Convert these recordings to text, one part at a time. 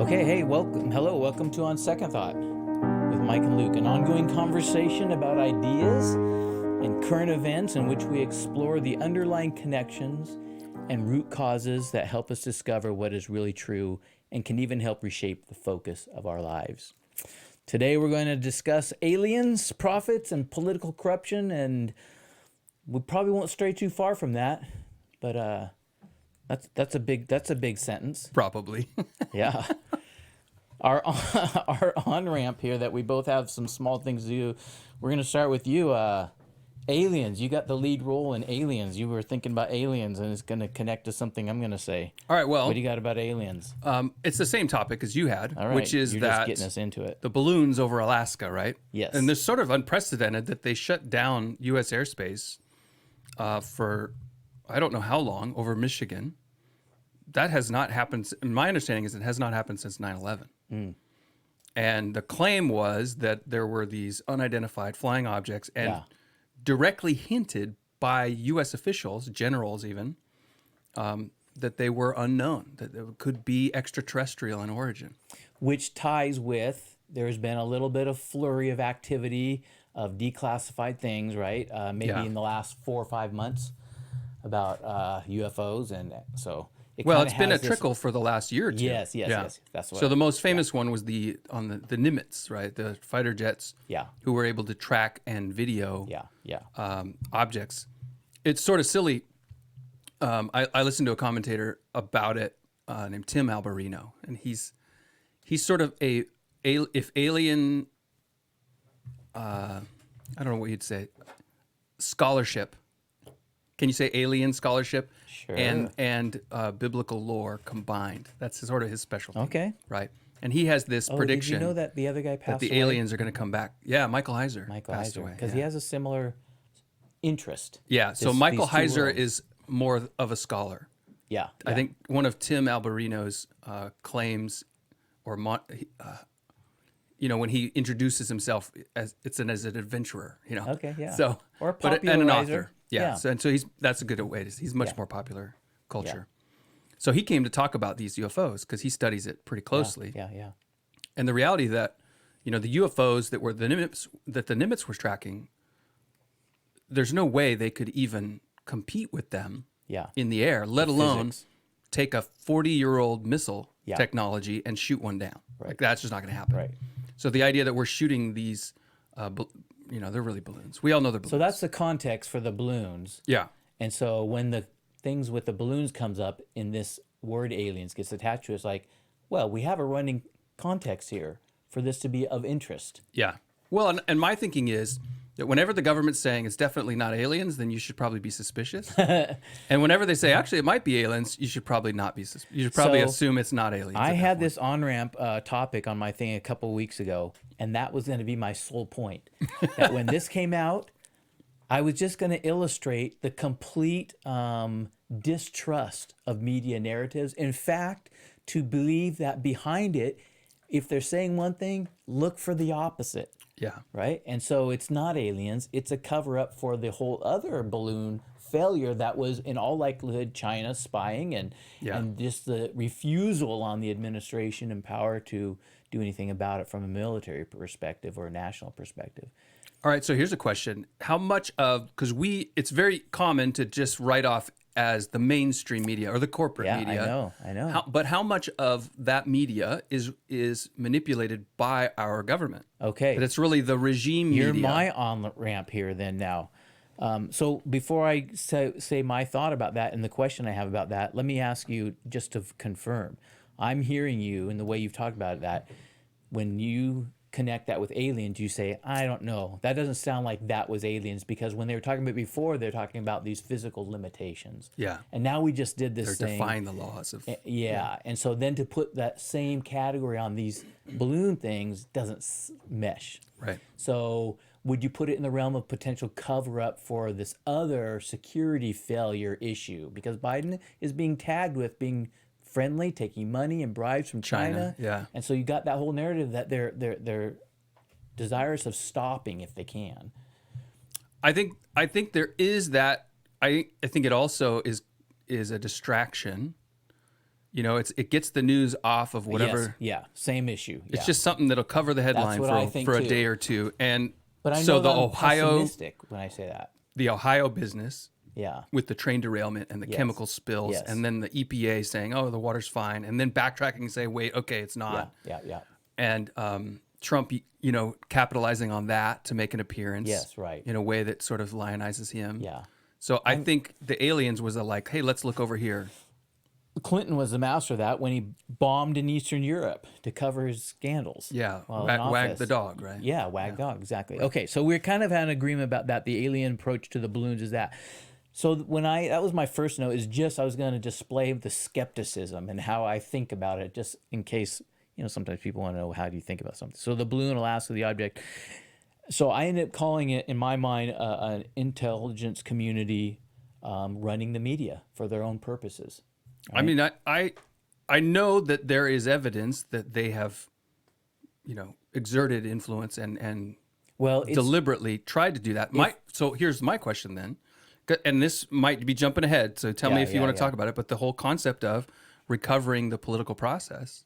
Okay, hey, welcome to On Second Thought with Mike and Luke, an ongoing conversation about ideas and current events in which we explore the underlying connections and root causes that help us discover what is really true and can even help reshape the focus of our lives. Today we're going to discuss aliens, prophets, and political corruption, and we probably won't stray too far from that, but that's a big sentence. Probably. Yeah. Our on-ramp here that we both have some small things to do. We're going to start with you. Aliens. You got the lead role in Aliens. You were thinking about aliens, and it's going to connect to something I'm going to say. All right, well, What do you got about aliens? it's the same topic as you had, All right. which is You're that just getting us into it. the balloons over Alaska, right? Yes. And there's sort of unprecedented that they shut down U.S. airspace for I don't know how long over Michigan. That has not happened. My understanding is it has not happened since 9/11. And the claim was that there were these unidentified flying objects and directly hinted by U.S. officials, generals even, that they were unknown, that they could be extraterrestrial in origin. Which ties with, there's been a little bit of flurry of activity of declassified things, right? Maybe in the last 4 or 5 months about UFOs. And so... It's been a trickle for the last year or two. Yes. That's what. So the most famous one was the Nimitz, right? The fighter jets. Yeah. Who were able to track and video. Objects. It's sort of silly. I listened to a commentator about it named Tim Alberino, and he's sort of if alien. I don't know what you'd say. Scholarship. Can you say alien scholarship? Sure. And biblical lore combined. That's sort of his specialty. Okay. Right. And he has this prediction. Did you know that the other guy passed that the away? aliens are going to come back. Yeah, Michael Heiser. Passed away. Because he has a similar interest. Yeah. So Michael Heiser is more of a scholar. Yeah. I think one of Tim Alberino's claims, or when he introduces himself as an adventurer. Okay. Yeah. So or a and an popularizer. author. Yeah. So that's a good way. He's much more popular culture. So he came to talk about these UFOs because he studies it pretty closely. Yeah. And the reality that, the UFOs that were the Nimitz were tracking, there's no way they could even compete with them in the air, let alone take a 40-year-old missile technology and shoot one down. Right. Like, that's just not going to happen. Right. So the idea that we're shooting these, they're really balloons. We all know they're balloons. So that's the context for the balloons. Yeah. And so when the things with the balloons comes up in this word aliens gets attached to it, it's like, well, we have a running context here for this to be of interest. Yeah. Well, and my thinking is that whenever the government's saying it's definitely not aliens, then you should probably be suspicious. And whenever they say, actually, it might be aliens, you should probably not be suspicious. You should probably assume it's not aliens. I had this on-ramp topic on my thing a couple of weeks ago, and that was going to be my sole point. That when this came out, I was just going to illustrate the complete distrust of media narratives. In fact, to believe that behind it, if they're saying one thing, look for the opposite. Yeah. Right? And so it's not aliens. It's a cover-up for the whole other balloon failure that was, in all likelihood, China spying and just the refusal on the administration and power to do anything about it from a military perspective or a national perspective. All right, so here's a question. How much of, because it's very common to just write off as the mainstream media or the corporate media. I know. But how much of that media is manipulated by our government? Okay. That it's really the regime media. You're my on-ramp here then now. So before I say my thought about that and the question I have about that, let me ask you just to confirm. I'm hearing you in the way you've talked about that. When you connect that with aliens, you say, I don't know. That doesn't sound like that was aliens, because when they were talking about before, they're talking about these physical limitations. Yeah. And now we just did this They're thing. defying the laws of... Yeah. And so then to put that same category on these balloon things doesn't mesh. Right. So would you put it in the realm of potential cover-up for this other security failure issue? Because Biden is being tagged with being friendly, taking money and bribes from China. Yeah. And so you got that whole narrative that they're desirous of stopping if they can. I think there is that. I think it also is a distraction You know, it gets the news off of whatever. Yes, yeah, same issue. It's Yeah. just something that'll cover the headline what I think for a too. day or two. And But I so know the that I'm Ohio pessimistic when I say that. business Yeah. with the train derailment and the chemical spills, Yes. and then the EPA saying, "Oh, the water's fine," and then backtracking and say, "Wait, okay, it's not." Yeah. And Trump, you know, capitalizing on that to make an appearance. Yes, right. In a way that sort of lionizes him. Yeah. So I think the aliens was like, "Hey, let's look over here." Clinton was the master of that when he bombed in Eastern Europe to cover his scandals. Yeah, while in wag office. the dog, right? Yeah, wag dog, exactly. Okay, so we're kind of had an agreement about that. The alien approach to the balloons is that. So that was my first note, is just I was going to display the skepticism and how I think about it, just in case, you know, sometimes people want to know, how do you think about something? So the balloon, Alaska, the object. So I ended up calling it, in my mind, an intelligence community running the media for their own purposes. Right? I mean, I know that there is evidence that they have, you know, exerted influence and well, deliberately tried to do that. So here's my question then, and this might be jumping ahead. So tell me if you want to talk about it. But the whole concept of recovering the political process,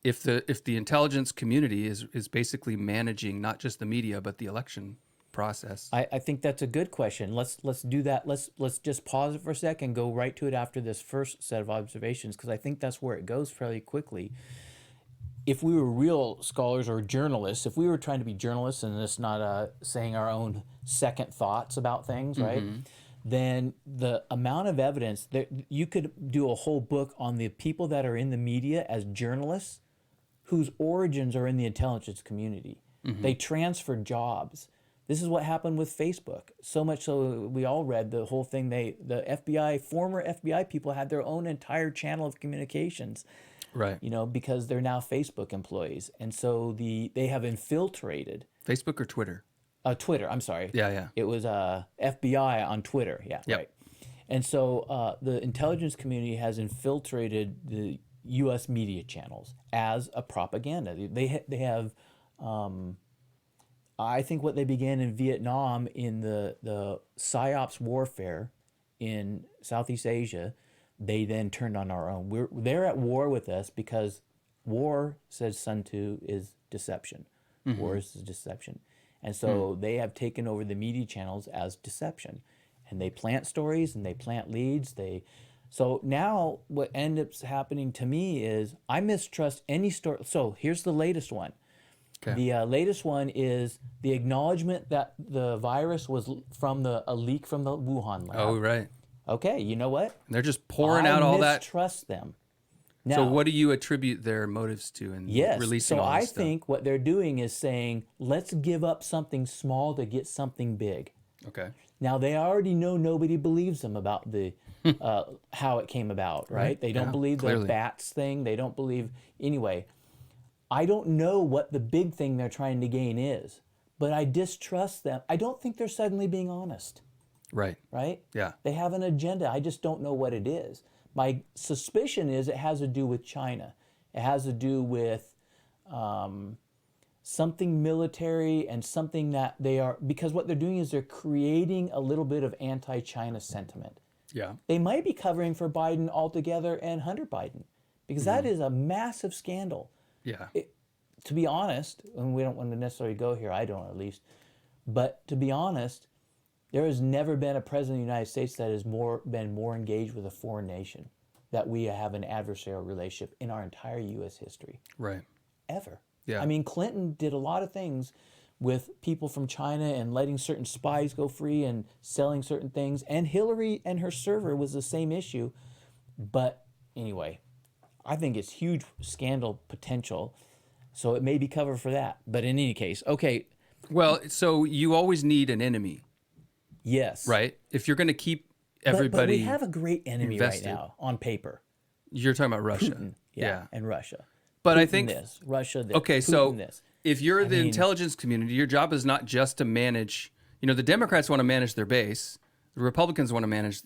if the intelligence community is basically managing not just the media but the election process. I think that's a good question. Let's do that. Let's just pause it for a second and go right to it after this first set of observations, because I think that's where it goes fairly quickly. If we were real scholars or journalists, if we were trying to be journalists and just not saying our own second thoughts about things, right? Then the amount of evidence that you could do a whole book on the people that are in the media as journalists whose origins are in the intelligence community. They transferred jobs. This is what happened with Facebook. So much so we all read the whole thing. The FBI, former FBI people had their own entire channel of communications, Right. you know, because they're now Facebook employees. And so they have infiltrated. Facebook or Twitter? Twitter, I'm sorry. Yeah. It was FBI on Twitter. Yeah, Yep. right. And so the intelligence community has infiltrated the U.S. media channels as a propaganda. They have... I think what they began in Vietnam in the PSYOPs warfare in Southeast Asia, they then turned on our own. They're at war with us because war, says Sun Tzu, is deception. War is deception. And so they have taken over the media channels as deception. And they plant stories and they plant leads. So now what ends up happening to me is I mistrust any story. So here's the latest one. Okay. The latest one is the acknowledgement that the virus was from a leak from the Wuhan lab. Oh, right. Okay, you know what? And they're just pouring out all that. I mistrust them. Now, So what do you attribute their motives to in releasing so all I this stuff? think what they're doing is saying, let's give up something small to get something big. Okay. Now, they already know nobody believes them about the how it came about, right? They don't Yeah, believe clearly. the bats thing. They don't believe... Anyway, I don't know what the big thing they're trying to gain is, but I distrust them. I don't think they're suddenly being honest, Right. right? Yeah. They have an agenda. I just don't know what it is. My suspicion is it has to do with China. It has to do with something military and something that they are... Because what they're doing is they're creating a little bit of anti-China sentiment. Yeah. They might be covering for Biden altogether and Hunter Biden, because that is a massive scandal. Yeah. To be honest, and we don't want to necessarily go here, I don't at least, but to be honest, there has never been a president of the United States that has been more engaged with a foreign nation, that we have an adversarial relationship in our entire U.S. history, Right. ever. Yeah. I mean, Clinton did a lot of things with people from China and letting certain spies go free and selling certain things, and Hillary and her server was the same issue. But anyway, I think it's huge scandal potential, so it may be covered for that. But in any case, okay, Well, so you always need an enemy, yes. right? If you're going to keep But everybody, we have a great enemy invested. right now on paper. you're talking about Russia. Putin, yeah, and Russia. But Putin I think this, Russia this, okay, Putin so this. if you're the mean- intelligence community, your job is not just to manage. You know, the Democrats want to manage their base. The Republicans want to manage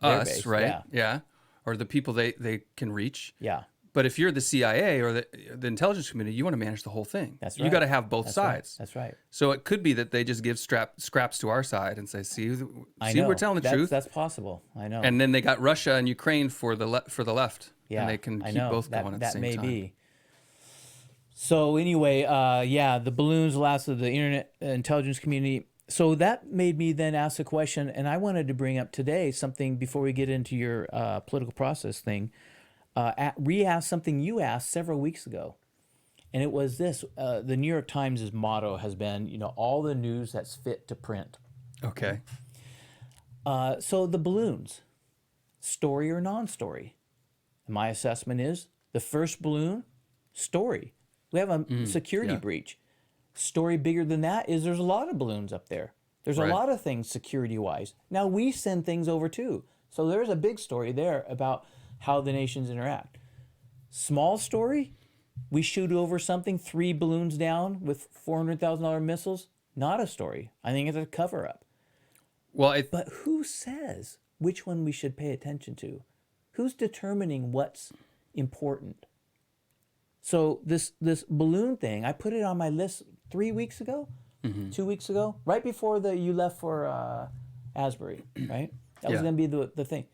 us, base, right? Yeah. Or the people they can reach. Yeah, But if you're the CIA or the intelligence community, you want to manage the whole thing. That's You right. got to have both that's right. sides. That's right. So it could be that they just give scraps to our side and say, I see, know. we're telling the truth. That's possible. I know. And then they got Russia and Ukraine for the left. Yeah, and they can I keep know. both going at the That same may time. be. So anyway, yeah, the balloons, last of the internet intelligence community. So that made me then ask a question, and I wanted to bring up today something before we get into your political process thing. Re-ask something you asked several weeks ago, and it was this: the New York Times' motto has been, all the news that's fit to print. Okay. So the balloons, story or non-story? My assessment is the first balloon, story. We have a security Yeah. breach. Story bigger than that is there's a lot of balloons up there. There's a Right. lot of things security wise. Now we send things over too. So there's a big story there about how the nations interact. Small story, we shoot over something, 3 balloons down with $400,000 missiles. Not a story. I think it's a cover up. Well, But who says which one we should pay attention to? Who's determining what's important? So this balloon thing, I put it on my list 3 weeks ago, 2 weeks ago, right before you left for Asbury, right? That was Yeah. going to be the thing.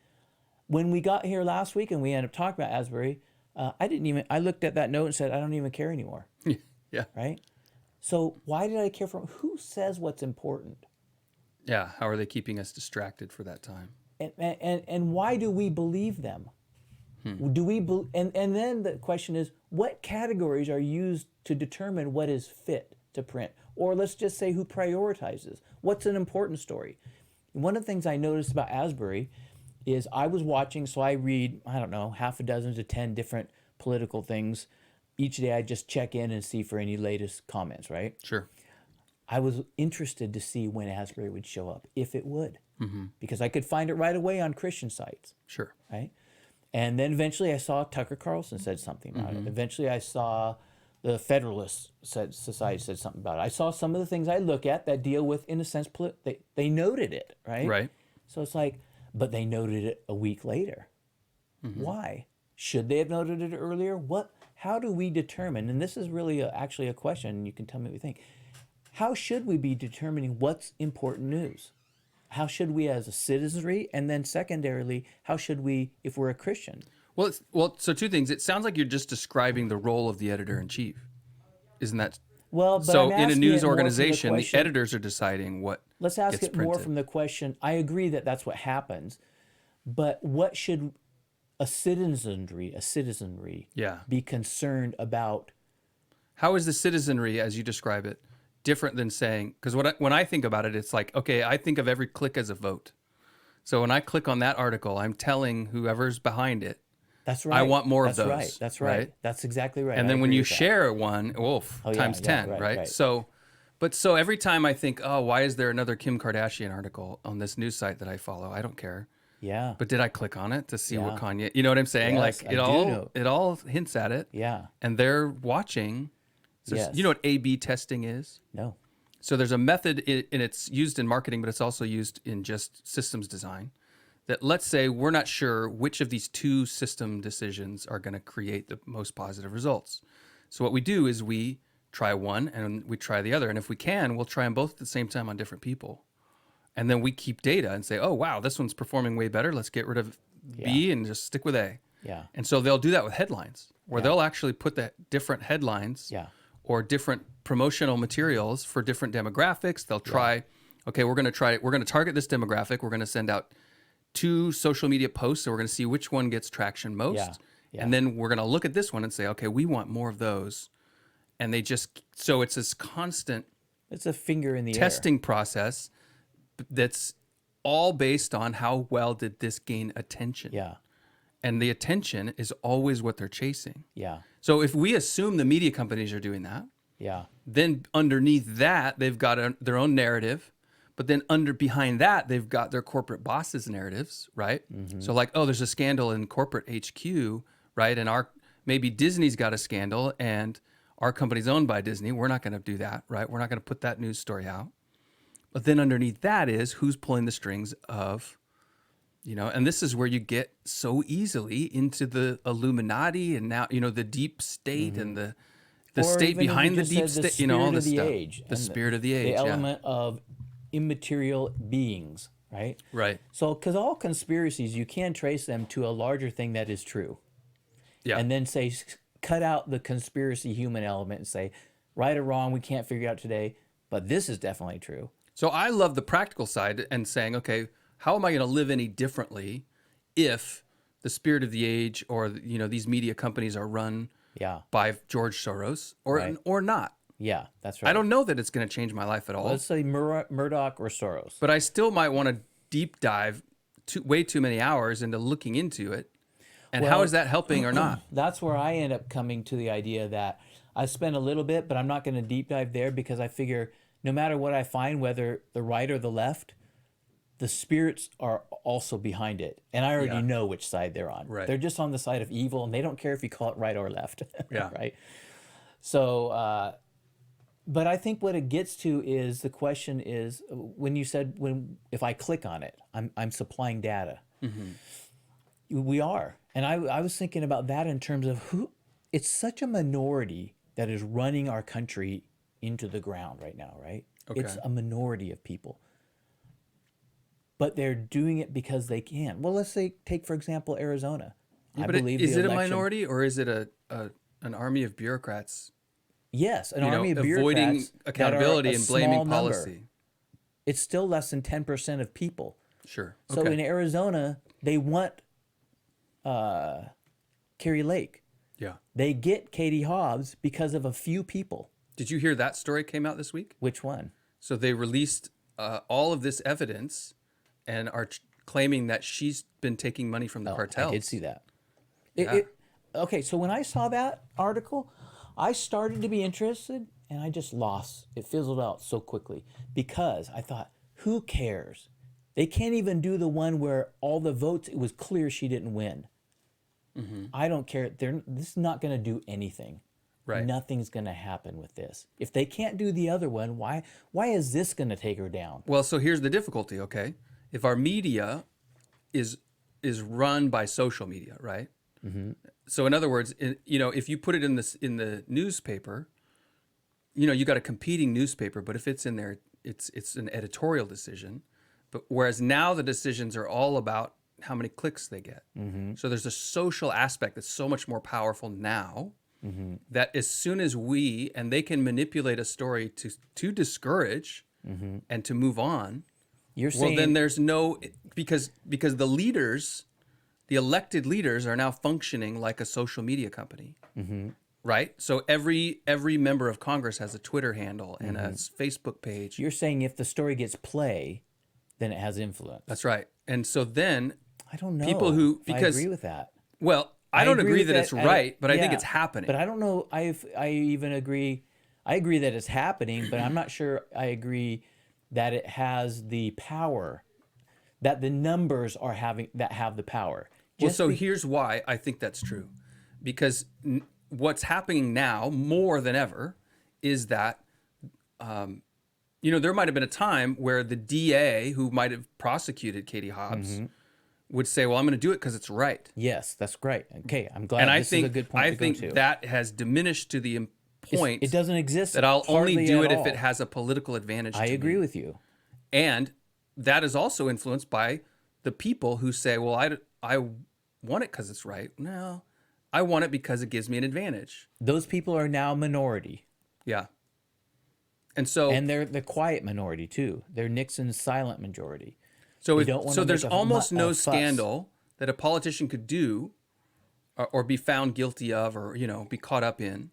When we got here last week and we ended up talking about Asbury, I looked at that note and said, I don't even care anymore, yeah. right? So why did I care for who says what's important? Yeah. How are they keeping us distracted for that time? And why do we believe them? Do we and then the question is, what categories are used to determine what is fit to print? Or let's just say who prioritizes. What's an important story? One of the things I noticed about Asbury is I was watching, so I read, I don't know, half a dozen to 10 different political things. Each day I just check in and see for any latest comments, right? Sure. I was interested to see when Asbury would show up, if it would, because I could find it right away on Christian sites, Sure. right? And then eventually I saw Tucker Carlson said something about it. Eventually I saw the Federalist Society said something about it. I saw some of the things I look at that deal with, in a sense, they noted it, right? Right. So it's like, but they noted it a week later. Why? Should they have noted it earlier? How do we determine, and this is really actually a question, and you can tell me what you think. How should we be determining what's important news? How should we as a citizenry? And then secondarily, how should we, if we're a Christian? Well, so 2 things. It sounds like you're just describing the role of the editor in chief. Isn't that Well, but so? I'm In a asking news it more from the organization, the question- editors are deciding what Let's ask gets it more printed. from the question. I agree that that's what happens, but what should a citizenry Yeah. be concerned about? How is the citizenry, as you describe it, different than saying? Because when I think about it, it's like, okay, I think of every click as a vote. So when I click on that article, I'm telling whoever's behind it, That's right. I want more of That's those. right. That's right. right? That's exactly right. And I then when agree you with that. share one, yeah, times yeah, 10, right, right? right. So every time I think, oh, why is there another Kim Kardashian article on this news site that I follow? I don't care. Yeah. But did I click on it to see what Yeah. Kanye? You know what I'm saying? Yes, Like I do know. it all hints at it. Yeah. And they're watching. So Yes. You know what A/B testing is? No. So there's a method, and it's used in marketing, but it's also used in just systems design. That, let's say we're not sure which of these 2 system decisions are going to create the most positive results. So what we do is we try one and we try the other, and if we can, we'll try them both at the same time on different people. And then we keep data and say, oh, wow, this one's performing way better. Let's get rid of B and just stick with A. Yeah. And so they'll do that with headlines, where they'll actually put the different headlines Yeah. or different promotional materials for different demographics. They'll try, okay, we're going to target this demographic. We're going to send out 2 social media posts, and we're going to see which one gets traction most. Yeah. Yeah. And then we're going to look at this one and say, okay, we want more of those. And so it's this constant It's a finger in the air. testing process that's all based on how well did this gain attention. Yeah. And the attention is always what they're chasing. Yeah. So if we assume the media companies are doing that, Yeah. then underneath that, they've got their own narrative. But then behind that, they've got their corporate bosses' narratives, right? So like, oh, there's a scandal in corporate HQ, right? And maybe Disney's got a scandal and our company's owned by Disney. We're not going to do that, right? We're not going to put that news story out. But then underneath that is who's pulling the strings of, and this is where you get so easily into the Illuminati and now, the deep state and the Or state even if behind you the just deep said the state, all spirit this of the stuff. age The and spirit of the age, the yeah. element of immaterial beings, right? Right. So, because all conspiracies, you can trace them to a larger thing that is true. Yeah. and then say, cut out the conspiracy human element and say, right or wrong, we can't figure out today, but this is definitely true. So I love the practical side and saying, okay, how am I going to live any differently if the spirit of the age or these media companies are run Yeah. by George Soros or not? Yeah, that's right. I don't know that it's going to change my life at all. Let's say Murdoch or Soros. But I still might want to deep dive way too many hours into looking into it. And how is that helping or not? That's where I end up coming to the idea that I spend a little bit, but I'm not going to deep dive there because I figure no matter what I find, whether the right or the left, the spirits are also behind it. And I already know which side they're on. Right. They're just on the side of evil, and they don't care if you call it right or left. Yeah. Right? So, but I think what it gets to is the question is when you said if I click on it, I'm supplying data. We are. And I was thinking about that in terms of it's such a minority that is running our country into the ground right now, right? Okay. It's a minority of people. But they're doing it because they can. Well, let's say, take, for example, Arizona. Yeah, I but believe is the it a election- minority or is it an army of bureaucrats Yes, an army of avoiding bureaucrats accountability that are a and blaming small number. policy? It's still less than 10% of people. Sure. So Okay. in Arizona, they want Carrie Lake. Yeah. They get Katie Hobbs because of a few people. Did you hear that story came out this week? Which one? So they released all of this evidence and are claiming that she's been taking money from the cartels. I did see that. Yeah. Okay, so when I saw that article, I started to be interested and I just lost. It fizzled out so quickly because I thought, who cares? They can't even do the one where all the votes, it was clear she didn't win. I don't care. This is not going to do anything. Right. Nothing's going to happen with this. If they can't do the other one, why is this going to take her down? Well, so here's the difficulty, okay? If our media is run by social media, right? So in other words, if you put it in the newspaper, you got a competing newspaper, but if it's in there, it's an editorial decision. But whereas now the decisions are all about how many clicks they get. So there's a social aspect that's so much more powerful now that as soon as they can manipulate a story to discourage and to move on. You're saying, Well, then there's because the leaders, the elected leaders are now functioning like a social media company, right? So every member of Congress has a Twitter handle and a Facebook page. you're saying if the story gets play, then it has influence. That's right. And so then I don't know. people who- if I because- agree with that. well, I don't agree with that it's right, but I think it's happening. But I don't know. I even agree. I agree that it's happening, but I'm not sure I agree that it has the power. That the numbers have the power. Well, so here's why I think that's true. Because what's happening now more than ever is that, there might have been a time where the DA who might have prosecuted Katie Hobbs would say, well, I'm going to do it because it's right. Yes, that's great. Okay, I'm glad And this is a good point I to think go to. that has diminished to the point It doesn't exist. that I'll only hardly do at it if all. it has a political advantage I to agree me. with you. And that is also influenced by the people who say, well, I want it because it's right. No, I want it because it gives me an advantage. Those people are now minority. Yeah. And so And they're the quiet minority too. They're Nixon's silent majority. So, You don't wanna there's make a almost no fuss. scandal that a politician could do or be found guilty of or, be caught up in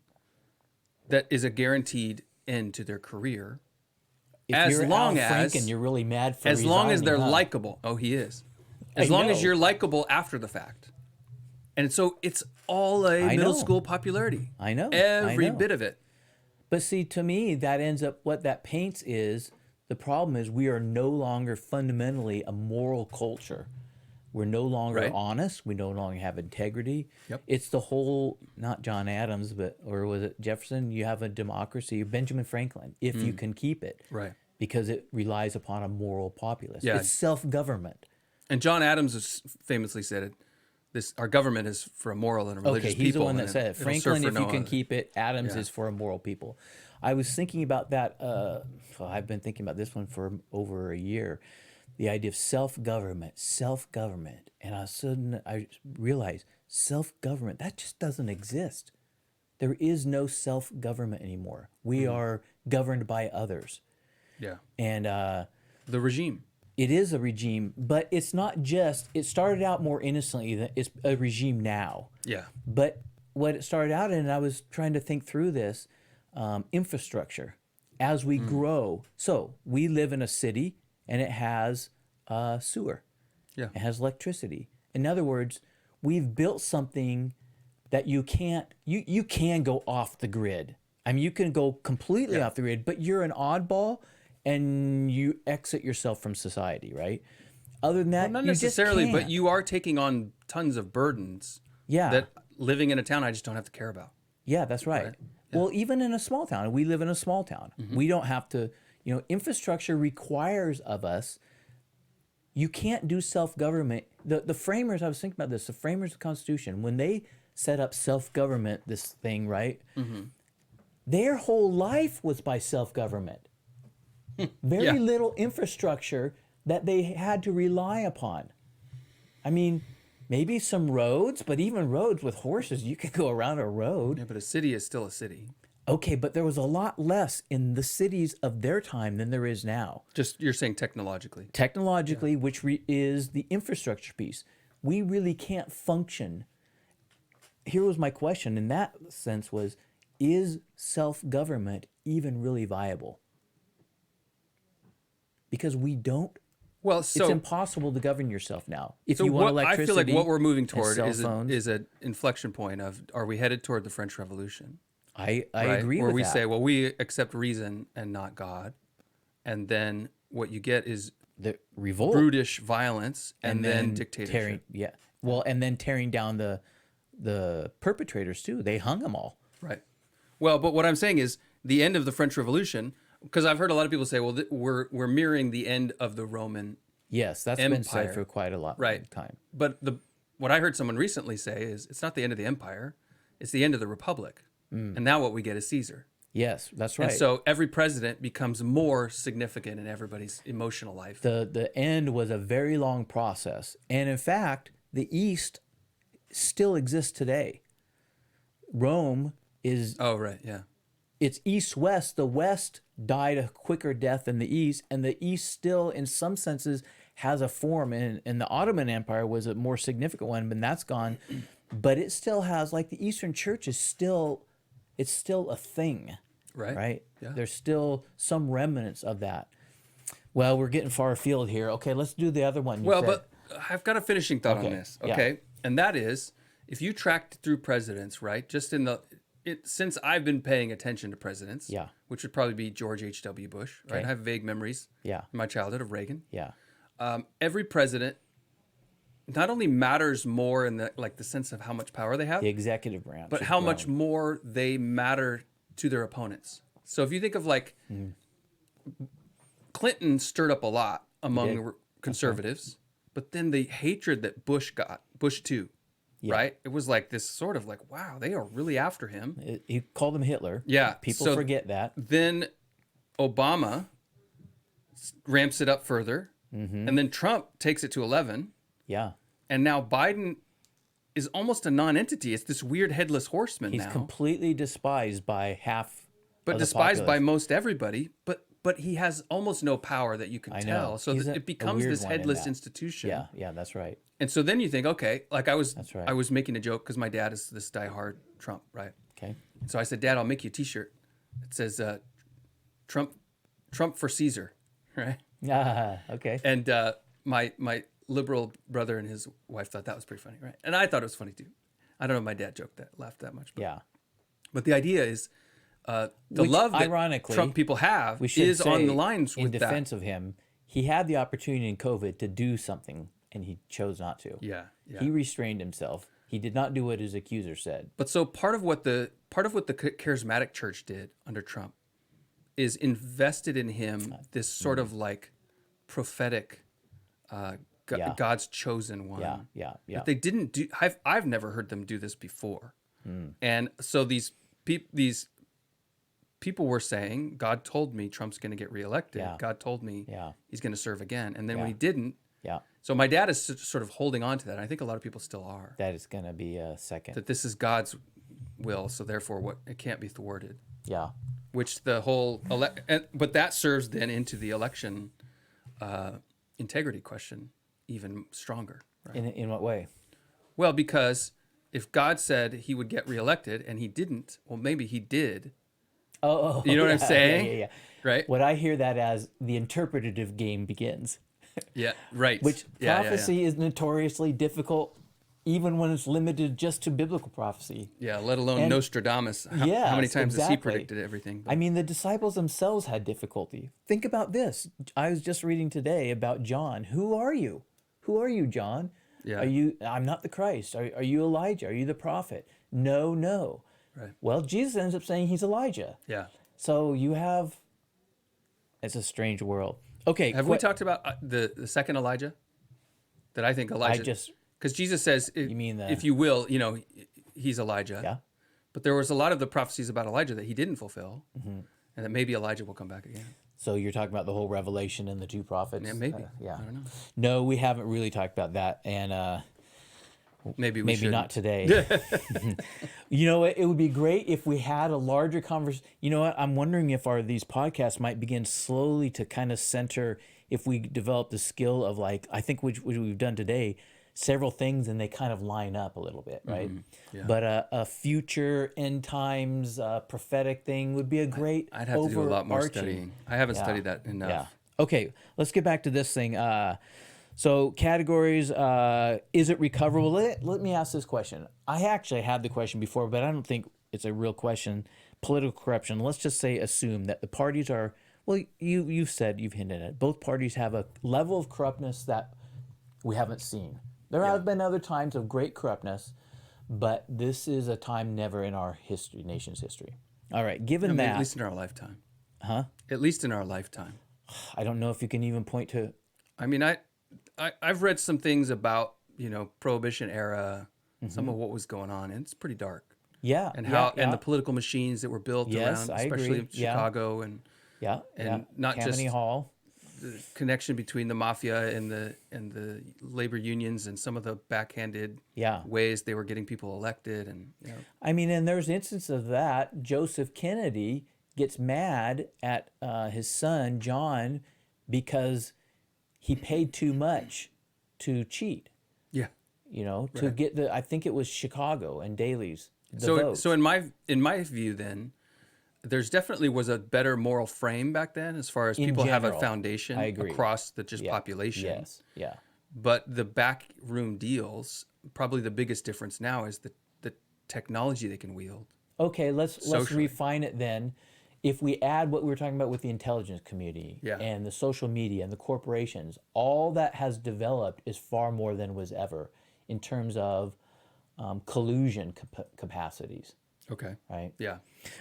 that is a guaranteed end to their career. If As you're long Al as- Franken, you're really mad for As long as resigning, they're huh? likable. Oh, he is. As I long as know. you're likable after the fact. And so it's all a I middle know. school popularity. I know. Every I know. bit of it. But see, to me, that ends up what that paints is the problem is we are no longer fundamentally a moral culture. We're no longer Right. honest. We no longer have integrity. Yep. It's the whole, not John Adams, or was it Jefferson? You have a democracy, Benjamin Franklin, if you can keep it. Right. Because it relies upon a moral populace. Yeah. It's self-government. And John Adams has famously said it. Our government is for a moral and a religious Okay, people. he's the one that and said it. it'll Franklin, serve for if no you can other. keep it. Adams Yeah. is for a moral people. I was thinking about that. I've been thinking about this one for over a year. the idea of self-government. And all of a sudden I realized self-government, that just doesn't exist. There is no self-government anymore. We are governed by others. Yeah. And The regime. it is a regime, but it's not just, it started out more innocently than it's a regime now. Yeah. But what it started out in, and I was trying to think through this, infrastructure as we grow. So we live in a city and it has sewer. Yeah. It has electricity. In other words, we've built something that you can't, you can go off the grid. I mean, you can go completely off the grid, but you're an oddball and you exit yourself from society, right? Other than that, Not you just necessarily, but can't. you are taking on tons of burdens Yeah. that living in a town I just don't have to care about. Yeah, that's right. Well, even in a small town, we live in a small town. We don't have to, infrastructure requires of us, you can't do self-government. The framers, I was thinking about this, the framers of the Constitution, when they set up self-government, this thing, right? Their whole life was by self-government. Very little infrastructure that they had to rely upon. I mean, maybe some roads, but even roads with horses, you could go around a road. Yeah, but a city is still a city. Okay, but there was a lot less in the cities of their time than there is now. Just you're saying technologically. Technologically, which is the infrastructure piece. We really can't function. Here was my question in that sense was, is self-government even really viable? Because we don't. Well, It's so impossible to govern yourself now. If so you want what electricity, I feel like what we're moving and toward cell is phones. is an inflection point of, are we headed toward the French Revolution? I Right? agree Where with we that. say, well, we accept reason and not God, and then what you get is The revolt. brutish violence and then dictatorship. tearing down the perpetrators too. They hung them all. Right. Well, but what I'm saying is the end of the French Revolution, because I've heard a lot of people say, well, we're mirroring the end of the Roman. Yes, that's been said Empire. for quite a lot Right. of time. But what I heard someone recently say is it's not the end of the empire, it's the end of the republic. And now what we get is Caesar. Yes, that's right. And so every president becomes more significant in everybody's emotional life. The end was a very long process. And in fact, the East still exists today. Rome is, Oh, right. Yeah. it's East-West. The West died a quicker death than the East, and the East still, in some senses, has a form. And the Ottoman Empire was a more significant one, but that's gone. But it still has, like the Eastern Church is still, it's still a thing. Right. Right? Yeah. There's still some remnants of that. Well, we're getting far afield here. Okay, let's do the other one. Well, but I've got a finishing thought on Okay, this. yeah. Okay. And that is, if you tracked through presidents, right, just since I've been paying attention to presidents, Yeah. which would probably be George H.W. Bush, right? Okay. I have vague memories Yeah, in my childhood of Reagan. yeah, Every president not only matters more in the sense of how much power they have, the executive branch. but has how much grown. more they matter to their opponents. So if you think of Clinton stirred up a lot among did. conservatives, but then the hatred that Bush got, Bush too, right? It was like this sort of like, wow, they are really after him. He called him Hitler. Yeah. People so forget that. Then Obama ramps it up further, and then Trump takes it to 11, Yeah. and now Biden is almost a non-entity. It's this weird headless horseman He's now. completely despised by half But of the despised by populace. most everybody. But he has almost no power that you can I know. tell. So He's that a it becomes weird this one in headless that. institution. Yeah, yeah, that's right. And so then you think, okay, like I was right. I was making a joke because my dad is this diehard Trump, right? Okay. So I said, Dad, I'll make you a T-shirt. It says Trump for Caesar, right? Ah, okay. And my liberal brother and his wife thought that was pretty funny, right? And I thought it was funny too. I don't know if my dad laughed that much. Yeah. But the idea is the Which, love that ironically, Trump people have We should is on say, the lines in with that. defense of him, he had the opportunity in COVID to do something, and he chose not to. Yeah, yeah. He restrained himself. He did not do what his accuser said. But so part of what the charismatic church did under Trump is invested in him this sort of like prophetic Yeah. God's chosen one. Yeah, yeah, yeah. But they didn't do. I've never heard them do this before. And so these people were saying, God told me Trump's going to get reelected. Yeah. God told me Yeah. he's going to serve again. And then when Yeah. he didn't, Yeah. so my dad is sort of holding on to that. I think a lot of people still are. That is going to be a second. That this is God's will, so therefore it can't be thwarted. Yeah. Which the whole but that serves then into the election integrity question even stronger. Right? In what way? Well, because if God said he would get reelected and he didn't, well, maybe he did. Oh, You know what I'm yeah, saying? Yeah. Right? What I hear that as the interpretative game begins, Yeah, right. which Yeah, prophecy is notoriously difficult, even when it's limited just to biblical prophecy. Yeah, let alone And- Nostradamus. How many Yes, times has he exactly. predicted everything? I mean, the disciples themselves had difficulty. Think about this. I was just reading today about John. Who are you? Who are you, John? Yeah. I'm not the Christ. Are you Elijah? Are you the prophet? No. Right. Well, Jesus ends up saying he's Elijah. Yeah. So you have, it's a strange world. Okay. Have we talked about the second Elijah? That I think Elijah. Because Jesus says, mean the- if you will, he's Elijah. Yeah. But there was a lot of the prophecies about Elijah that he didn't fulfill, and that maybe Elijah will come back again. So you're talking about the whole revelation and the two prophets? Yeah, maybe. Yeah. I don't know. No, we haven't really talked about that. And Maybe maybe not today. You know what? It would be great if we had a larger conversation. You know what? I'm wondering if these podcasts might begin slowly to kind of center, if we develop the skill of, like, I think which we've done today, several things, and they kind of line up a little bit, right? Yeah. But a future end times prophetic thing would be a great I'd have to do a lot more overarching- studying. I haven't Yeah. studied that enough. Yeah. Okay, let's get back to this thing. So categories, is it recoverable? Let me ask this question. I actually had the question before, but I don't think it's a real question. Political corruption. Let's just assume that the parties are, well, you've hinted at it. Both parties have a level of corruptness that we haven't seen. There have been other times of great corruptness, but this is a time never in our nation's history. All right, given that, At least in our lifetime. Huh? At least in our lifetime. I don't know if you can even point to. I mean, I've read some things about Prohibition era, some of what was going on, and it's pretty dark. Yeah, And yeah, and the political machines that were built Yes, around, I especially agree. in Chicago, and not Tammany just Hall. the connection between the mafia and the labor unions and some of the backhanded Yeah. ways they were getting people elected, and I mean, and there's instances of that. Joseph Kennedy gets mad at his son John because he paid too much to cheat. yeah. To get I think it was Chicago and Daley's. So in my view, then there's definitely was a better moral frame back then, as far as In people have a general, foundation I agree. across the population. Yes. Yeah. But the backroom deals, probably the biggest difference now is the technology they can wield. Okay, let's Socially. refine it then. If we add what we were talking about with the intelligence community Yeah. and the social media and the corporations, all that has developed is far more than was ever in terms of collusion capacities, Okay. right? Yeah.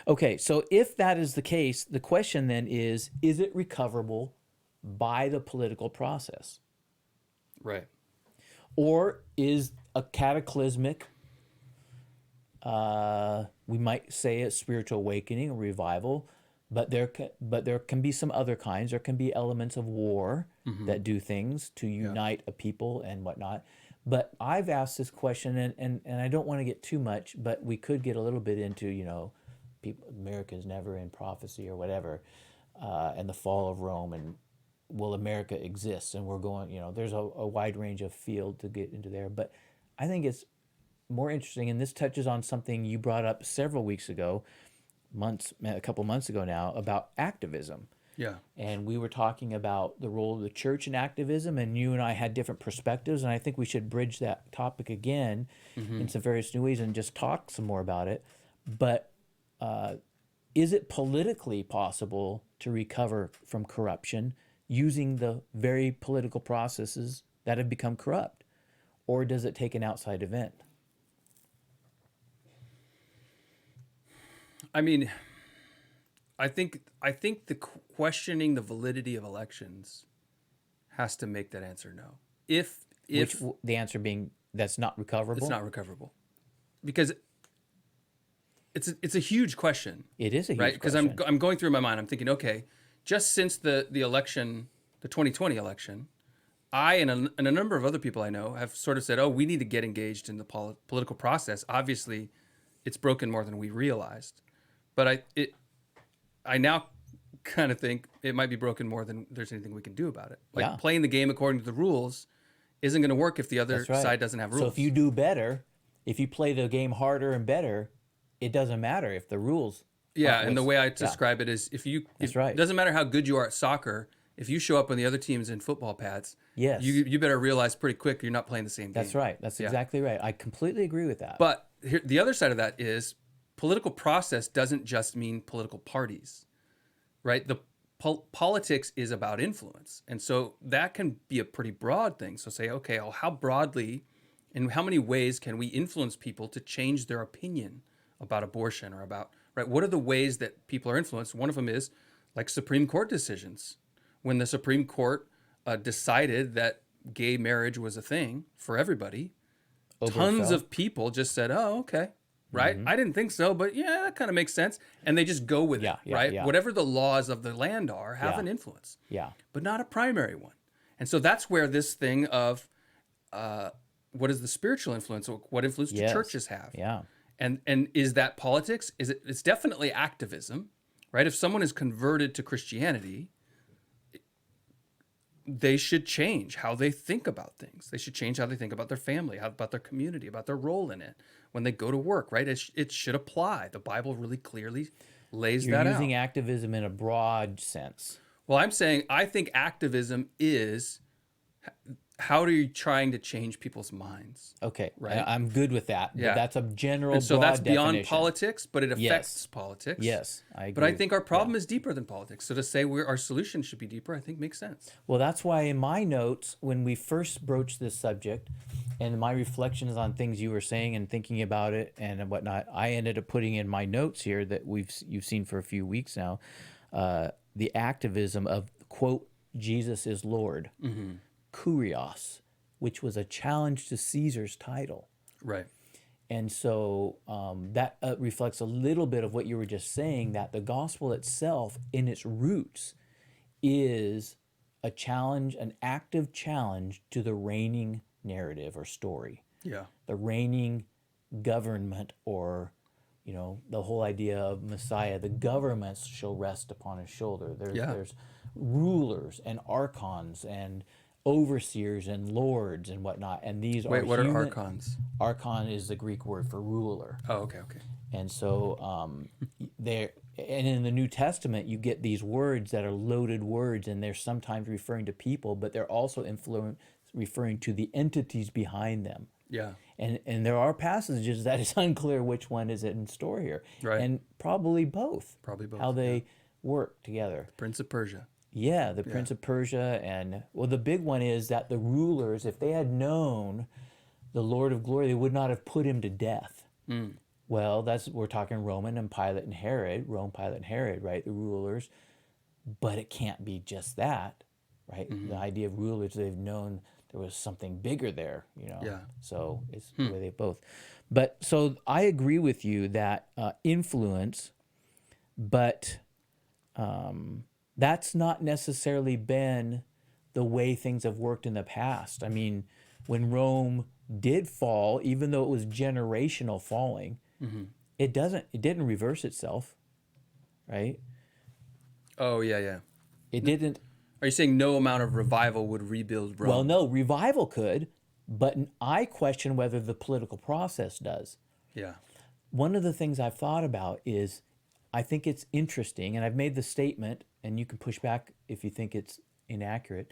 Okay, so if that is the case, the question then is it recoverable by the political process? Right. Or is a cataclysmic, we might say a spiritual awakening, a revival, but there can be some other kinds. There can be elements of war that do things to unite a people and whatnot. But I've asked this question, and I don't want to get too much, but we could get a little bit into, America's never in prophecy or whatever, and the fall of Rome, and will America exist? And we're going, there's a wide range of field to get into there. But I think it's more interesting, and this touches on something you brought up several weeks ago, a couple months ago now, about activism. Yeah. And we were talking about the role of the church in activism, and you and I had different perspectives, and I think we should bridge that topic again in some various new ways and just talk some more about it. But is it politically possible to recover from corruption using the very political processes that have become corrupt? Or does it take an outside event? I mean, I think the questioning the validity of elections has to make that answer no. If The answer being that's not recoverable? it's not recoverable, because it's a huge question, It is a huge right? Because question. I'm going through in my mind. I'm thinking, okay, just since the election, the 2020 election, I and a number of other people I know have sort of said, oh, we need to get engaged in the political process. Obviously, it's broken more than we realized, but I now kind of think it might be broken more than there's anything we can do about it. Like Yeah. playing the game according to the rules isn't going to work if the other That's right. side doesn't have rules. So if you do better, if you play the game harder and better, it doesn't matter if the rules. Yeah, aren't and the what's- way I describe it is That's right. It doesn't matter how good you are at soccer, if you show up when the other team's in football pads, Yes. you better realize pretty quick you're not playing the same game. That's right. That's Yeah. exactly right. I completely agree with that. But here, the other side of that is political process doesn't just mean political parties, right? The politics is about influence. And so that can be a pretty broad thing. So say, okay, well, how broadly and how many ways can we influence people to change their opinion about abortion or about, right? What are the ways that people are influenced? One of them is like Supreme Court decisions. When the Supreme Court decided that gay marriage was a thing for everybody, tons of people just said, oh, okay, right? I didn't think so, but yeah, that kind of makes sense. And they just go with it, right? Yeah. Whatever the laws of the land are have Yeah. an influence, Yeah. but not a primary one. And so that's where this thing of what is the spiritual influence? What influence do Yes. churches have? Yeah. And is that politics? It's definitely activism, right? If someone is converted to Christianity, they should change how they think about things. They should change how they think about their family, about their community, about their role in it. When they go to work, right? It should apply. The Bible really clearly lays You're that using out. activism in a broad sense. Well, I'm saying I think activism is how are you trying to change people's minds? Okay. Right. I'm good with that. Yeah. But that's a general And so broad that's beyond definition. politics, but it affects Yes. politics. Yes, I agree. But I think our problem is deeper than politics. So to say our solution should be deeper, I think makes sense. Well, that's why in my notes, when we first broached this subject, and my reflections on things you were saying and thinking about it and whatnot, I ended up putting in my notes here that you've seen for a few weeks now, the activism of quote Jesus is Lord, kurios, which was a challenge to Caesar's title. Right. And so that reflects a little bit of what you were just saying, that the gospel itself, in its roots, is a challenge, an active challenge to the reigning narrative or story, Yeah. the reigning government, or, the whole idea of Messiah. The governments shall rest upon his shoulder. There's rulers and archons and overseers and lords and whatnot. And these Wait, are what human. are archons? Archon is the Greek word for ruler. Oh, okay. And so and in the New Testament, you get these words that are loaded words, and they're sometimes referring to people, but they're also referring to the entities behind them. Yeah. And there are passages that it's unclear which one is in store here. Right. And probably both. Probably both, How they work together. Prince of Persia. Yeah, the Prince of Persia. And, well, the big one is that the rulers, if they had known the Lord of glory, they would not have put him to death. Well, we're talking Roman and Pilate and Herod, Rome, Pilate and Herod, right? The rulers. But it can't be just that, right? The idea of rulers, they've known there was something bigger there, Yeah. So it's the way they both. But so I agree with you that influence, but that's not necessarily been the way things have worked in the past. I mean, when Rome did fall, even though it was generational falling, it didn't reverse itself, right? Oh, yeah. It didn't. Are you saying no amount of revival would rebuild Rome? Well, no, revival could, but I question whether the political process does. Yeah. One of the things I've thought about is, I think it's interesting, and I've made the statement, and you can push back if you think it's inaccurate.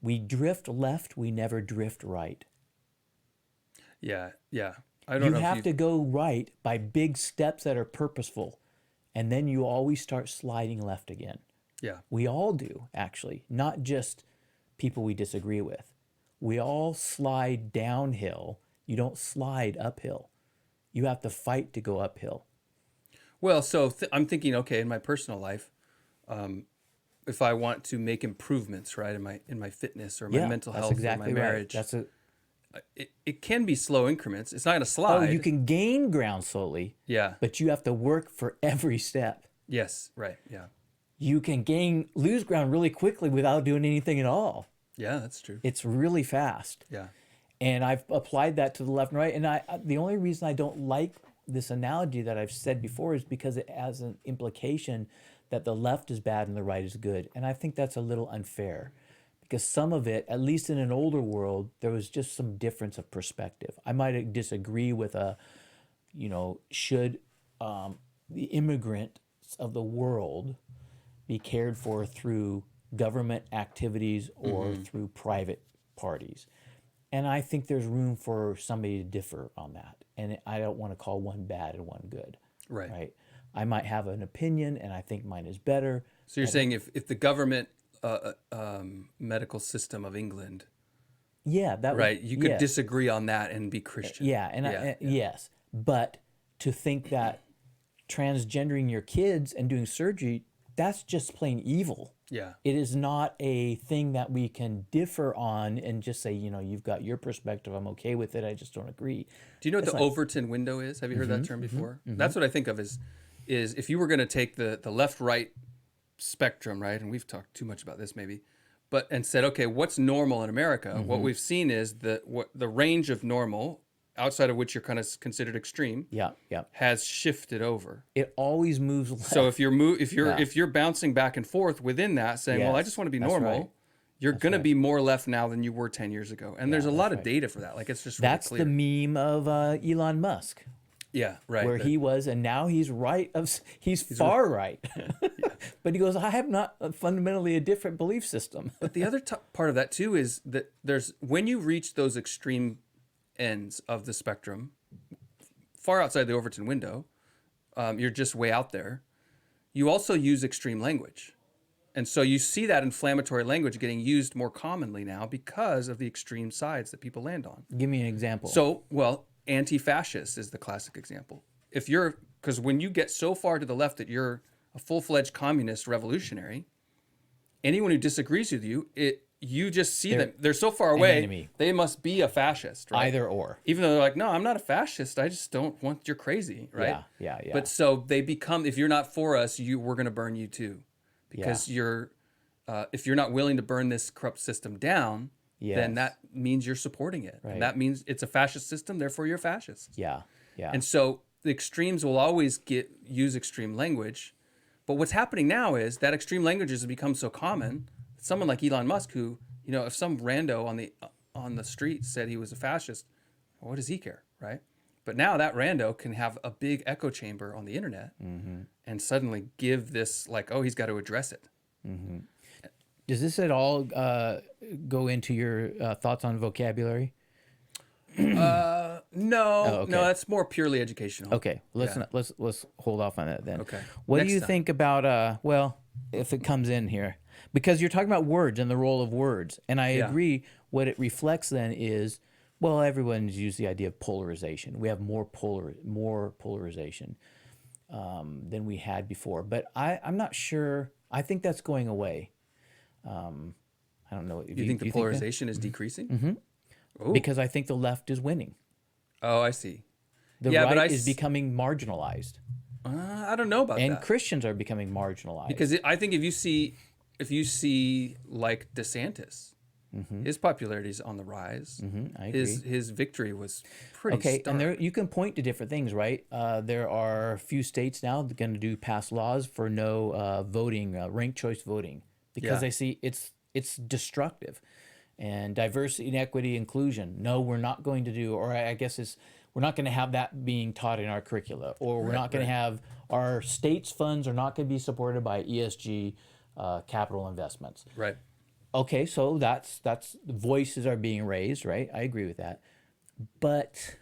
We drift left, we never drift right. Yeah. I don't You know have to go right by big steps that are purposeful, and then you always start sliding left again. Yeah. We all do, actually, not just people we disagree with. We all slide downhill. You don't slide uphill. You have to fight to go uphill. Well, so I'm thinking, okay, in my personal life, if I want to make improvements, right, in my fitness or my mental that's health exactly or my marriage, right. it can be slow increments. It's not going to Oh, slide. you can gain ground slowly, Yeah. but you have to work for every step. Yes. Right. Yeah. You can lose ground really quickly without doing anything at all. Yeah, that's true. It's really fast. Yeah. And I've applied that to the left and right. And the only reason I don't like this analogy that I've said before is because it has an implication that the left is bad and the right is good. And I think that's a little unfair because some of it, at least in an older world, there was just some difference of perspective. I might disagree with should the immigrants of the world be cared for through government activities or through private parties? And I think there's room for somebody to differ on that. And I don't want to call one bad and one good. Right. I might have an opinion and I think mine is better. So you're saying if the government medical system of England, Yeah, that right, you could yes. disagree on that and be Christian. Yeah, yes. But to think that transgendering your kids and doing surgery, that's just plain evil. Yeah. It is not a thing that we can differ on and just say, you've got your perspective, I'm okay with it, I just don't agree. Do you know what the Overton window is? Have you heard that term before? That's what I think of is if you were going to take the left-right spectrum, right? And we've talked too much about this maybe, and said, okay, what's normal in America? What we've seen is the range of normal, outside of which you're kind of considered extreme, has shifted over. It always moves left. So if you're bouncing back and forth within that, saying, well, I just want to be normal, right. you're going to be more left now than you were 10 years ago. And there's a lot of data for that. Like it's just really That's clear. the meme of Elon Musk. Yeah, right. Where he was, and now he's right. He's far right. But he goes, I have not fundamentally a different belief system. But the other part of that too is that when you reach those extreme ends of the spectrum, far outside the Overton window, you're just way out there. You also use extreme language. And so you see that inflammatory language getting used more commonly now because of the extreme sides that people land on. Give me an example. So, well, anti-fascist is the classic example. Because when you get so far to the left that you're a full-fledged communist revolutionary, anyone who disagrees with you, you just see them. They're so far away, enemy. They must be a fascist, right? Either or. Even though they're like, no, I'm not a fascist. I just don't want, you're crazy, right? Yeah. But so they become, if you're not for us, we're going to burn you too. Because if you're not willing to burn this corrupt system down, then that means you're supporting it. Right. And that means it's a fascist system, therefore you're a fascist. Yeah. And so the extremes will always use extreme language. But what's happening now is that extreme language has become so common. Someone like Elon Musk, who, if some rando on the street said he was a fascist, well, what does he care, right? But now that rando can have a big echo chamber on the internet and suddenly give this he's got to address it. Does this at all go into your thoughts on vocabulary? No, okay. no, that's more purely educational. Okay, let's hold off on that then. Okay. What Next do you time. think about if it comes in here, because you're talking about words and the role of words, and I agree. What it reflects then is, everyone's used the idea of polarization. We have more polarization than we had before, but I'm not sure. I think that's going away. I don't know. You think the polarization is decreasing? Oh. Because I think the left is winning. Oh, I see. The right is becoming marginalized. I don't know about that. And Christians are becoming marginalized. Because I think if you see like DeSantis, his popularity is on the rise. I agree. His victory was pretty stark. And there you can point to different things, right? There are a few states now that are going to pass laws for no voting, ranked choice voting, because they see it's destructive. And diversity and equity inclusion. No, we're not going to do, or I guess we're not going to have that being taught in our curricula, or we're not going to have our state's funds are not going to be supported by ESG capital investments. Right. Okay, so that's voices are being raised, right? I agree with that. But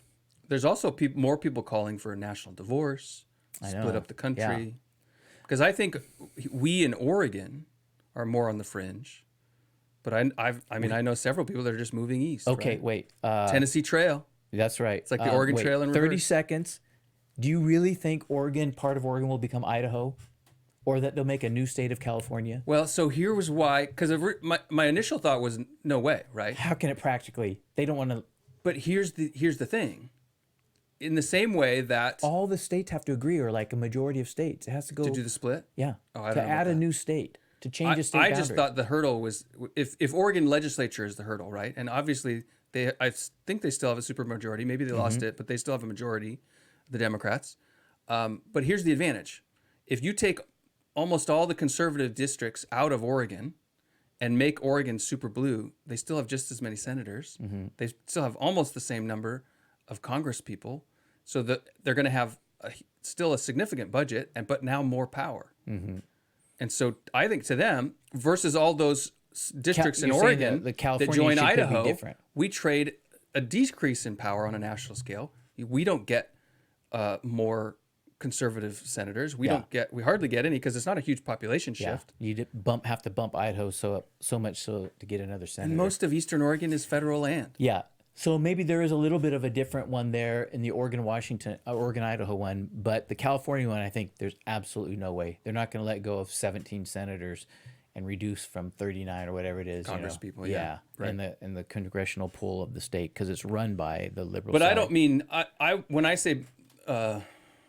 there's also more people calling for a national divorce, split up the country. Because I think we in Oregon are more on the fringe. But I know several people that are just moving east. Okay, right? wait. Tennessee Trail. That's right. It's like the Oregon Trail in reverse. 30 seconds. Do you really think part of Oregon will become Idaho? Or that they'll make a new state of California? Well, so here was why, because my initial thought was no way, right? How can it practically? They don't want to. But here's the thing. In the same way that All the states have to agree, or like a majority of states. It has to go. to do the split, Yeah. Oh, I to don't know add about a that. new state, to change a state I boundary. just thought the hurdle was if Oregon legislature is the hurdle, right? And obviously I think they still have a supermajority. Maybe they lost it, but they still have a majority, the Democrats. But here's the advantage: if you take almost all the conservative districts out of Oregon and make Oregon super blue, they still have just as many senators. They still have almost the same number of Congress people, so that they're going to have still a significant budget, but now more power. And so I think to them, versus all those districts in you're saying Oregon the that California join issue could be Idaho, different. we trade a decrease in power on a national scale. We don't get more conservative senators. We hardly get any because it's not a huge population shift. You have to bump Idaho so much so to get another senator. And most of Eastern Oregon is federal land. Yeah. So maybe there is a little bit of a different one there in the Oregon Idaho one, but the California one, I think there's absolutely no way. They're not going to let go of 17 senators and reduce from 39 or whatever it is. Congress people, yeah. Right. in the congressional pool of the state, because it's run by the liberal But side. I don't mean I when I say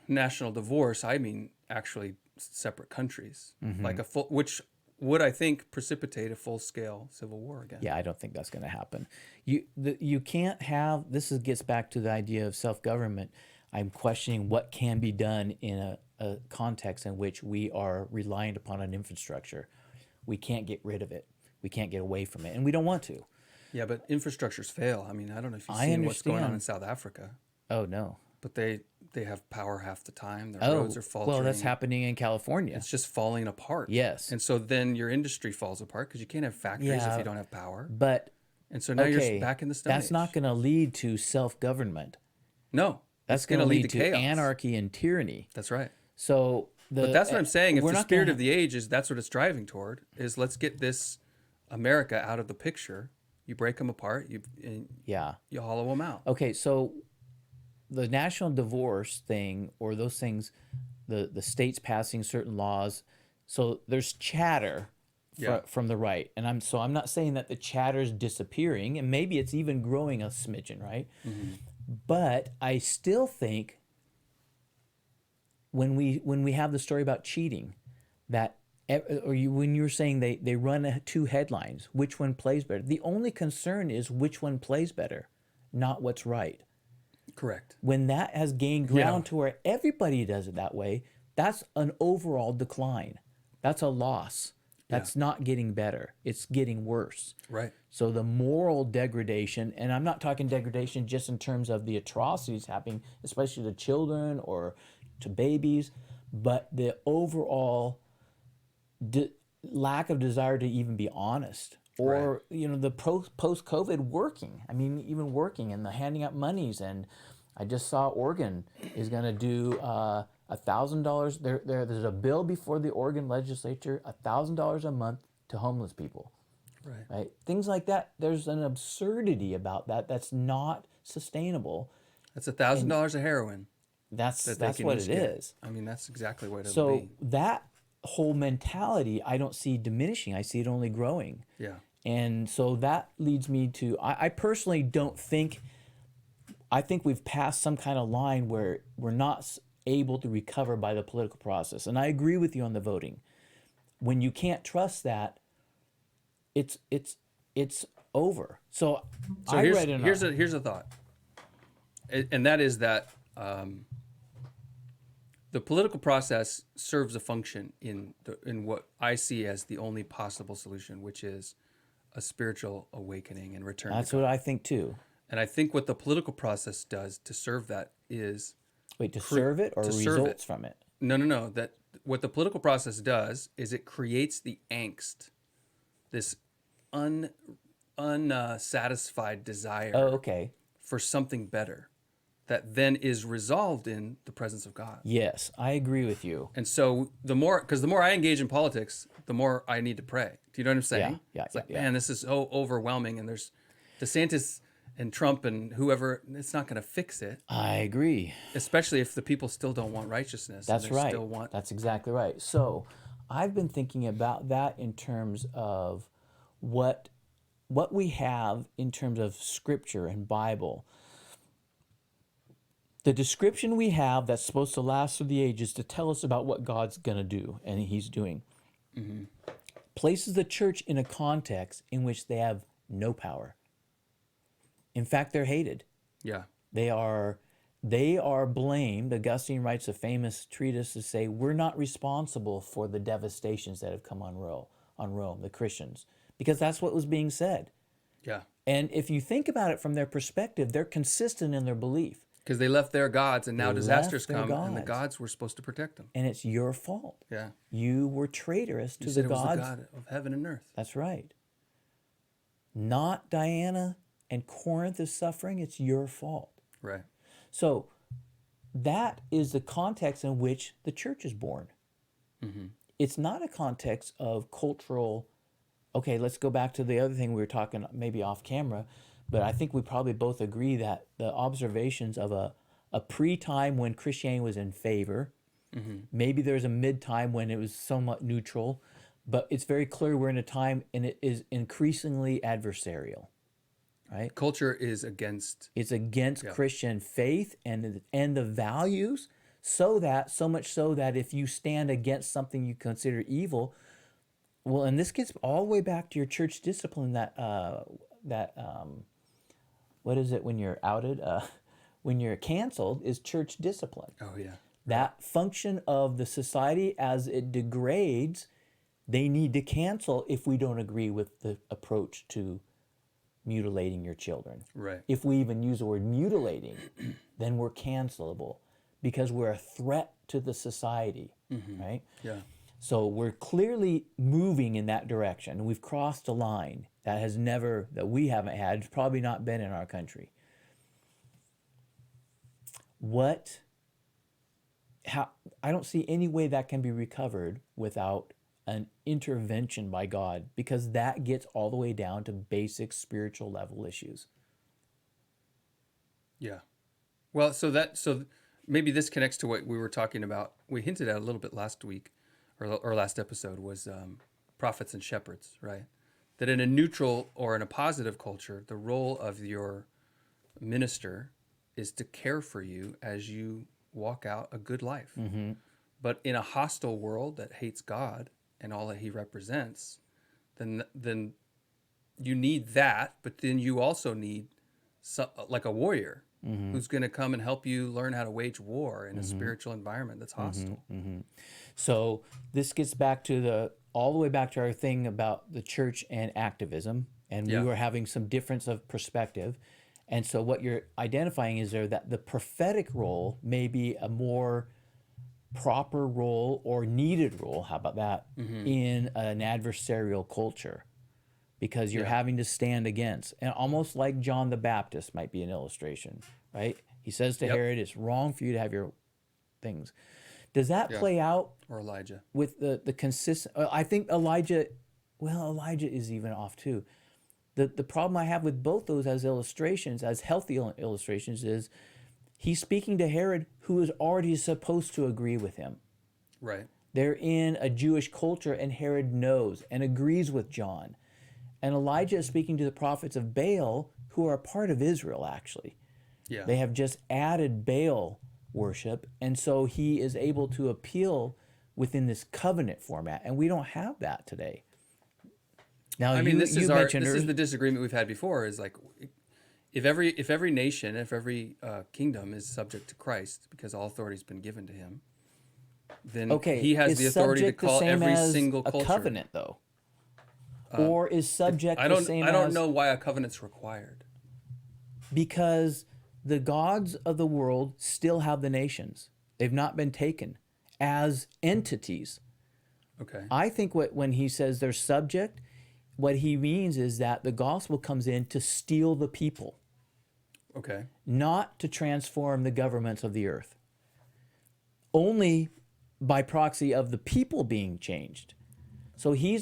national divorce, I mean actually separate countries, like a full, which would I think precipitate a full-scale civil war again. Yeah, I don't think that's going to happen. You can't have this. Gets back to the idea of self-government. I'm questioning what can be done in a context in which we are reliant upon an infrastructure. We can't get rid of it. We can't get away from it, and we don't want to. Yeah, but infrastructures fail. I mean, I don't know if you've I seen what's going on understand. in South Africa, Oh no. but they have power half the time. Their Oh, roads are faltering. well, that's happening in California. It's just falling apart. Yes. And so then your industry falls apart because you can't have factories if you don't have power. But And so now okay, you're back in the Stone that's Age. not going to lead to self-government. No, That's it's going to lead to chaos. anarchy and tyranny. That's right. So But that's what I'm saying. If we're the not spirit gonna of the age is that's what it's driving toward, is let's get this America out of the picture. You break them apart, you hollow them out. Okay, so the national divorce thing, or those things, the states passing certain laws. So there's chatter from the right, and I'm not saying that the chatter's disappearing, and maybe it's even growing a smidgen, right? But I still think when we have the story about cheating, that when you're saying they run two headlines, which one plays better? The only concern is which one plays better, not what's right. Correct. When that has gained ground to where everybody does it that way, that's an overall decline. That's a loss. That's not getting better. It's getting worse. Right. So the moral degradation, and I'm not talking degradation just in terms of the atrocities happening, especially to children or to babies, but the overall lack of desire to even be honest, or the post-COVID working. I mean, even working and the handing out monies. And I just saw Oregon is going to do $1,000. There's a bill before the Oregon legislature, $1,000 a month to homeless people. Right. Things like that. There's an absurdity about that. That's not sustainable. That's $1,000 of heroin. That's what it is. I mean, that's exactly what it'll So be. that whole mentality, I don't see diminishing. I see it only growing. Yeah. And so that leads me to, I personally don't think, I think we've passed some kind of line where we're not able to recover by the political process. And I agree with you on the voting. When you can't trust that, it's over. So I read in here's a thought, and that is that the political process serves a function in what I see as the only possible solution, which is a spiritual awakening and return. That's to God. what I think too. And I think what the political process does to serve that is serve it or results from it. No. That what the political process does is it creates the angst, this unsatisfied desire for something better that then is resolved in the presence of God. Yes, I agree with you. And so the more I engage in politics, the more I need to pray. Do you know what I'm saying? It's like, man, this is so overwhelming, and there's DeSantis and Trump and whoever, it's not going to fix it. I agree. Especially if the people still don't want righteousness. That's right. That's exactly right. So I've been thinking about that in terms of what what we have in terms of scripture and Bible, the description we have that's supposed to last through the ages to tell us about what God's going to do and he's doing, places the church in a context in which they have no power. In fact, they're hated. Yeah. They are blamed. Augustine writes a famous treatise to say, we're not responsible for the devastations that have come on Rome, the Christians, because that's what was being said. Yeah. And if you think about it from their perspective, they're consistent in their belief. Because they left their gods, and now They disasters left their come, and the gods. gods were supposed to protect them. And it's your fault. Yeah. You were traitorous to You the said it was gods. the God of heaven and earth. That's right. Not Diana and Corinth is suffering. It's your fault. Right. So that is the context in which the church is born. It's not a context of cultural, okay, let's go back to the other thing we were talking maybe off camera, but I think we probably both agree that the observations of a pre-time when Christianity was in favor, maybe there's a mid-time when it was somewhat neutral, but it's very clear we're in a time and it is increasingly adversarial, right? Culture is against. It's against Christian faith and the values, so much so that if you stand against something you consider evil, well, and this gets all the way back to your church discipline that what is it when you're outed? When you're canceled is church discipline. Oh, yeah. That function of the society as it degrades, they need to cancel if we don't agree with the approach to mutilating your children. Right. If we even use the word mutilating, then we're cancelable because we're a threat to the society, right? Yeah. So we're clearly moving in that direction. We've crossed a line that we haven't had, it's probably not been in our country. I don't see any way that can be recovered without an intervention by God, because that gets all the way down to basic spiritual level issues. Yeah. Well, so maybe this connects to what we were talking about. We hinted at a little bit last week, or last episode was prophets and shepherds, right? That in a neutral or in a positive culture, the role of your minister is to care for you as you walk out a good life. But in a hostile world that hates God and all that he represents, then you need that, but then you also need like a warrior who's going to come and help you learn how to wage war in a spiritual environment that's hostile. So this gets back to all the way back to our thing about the church and activism, and we were having some difference of perspective. And so what you're identifying is there that the prophetic role may be a more proper role or needed role, how about that, in an adversarial culture, because you're having to stand against, and almost like John the Baptist might be an illustration, right? He says to Herod, it's wrong for you to have your things. Does that play out? Or Elijah. With the consistent, I think Elijah is even off too. The problem I have with both those as illustrations, as healthy illustrations, is he's speaking to Herod, who is already supposed to agree with him. Right. They're in a Jewish culture, and Herod knows and agrees with John. And Elijah is speaking to the prophets of Baal, who are a part of Israel, actually. Yeah. They have just added Baal worship, and so he is able to appeal within this covenant format, and we don't have that today. Now, this is the disagreement we've had before. Is like, if every nation, if every kingdom is subject to Christ because all authority has been given to him, then he has the authority to call every single culture. A covenant, though, or is subject the same? I don't know why a covenant's required. Because the gods of the world still have the nations; they've not been taken as entities. Okay. I think when he says they're subject, what he means is that the gospel comes in to steal the people. Okay. Not to transform the governments of the earth. Only by proxy of the people being changed. So he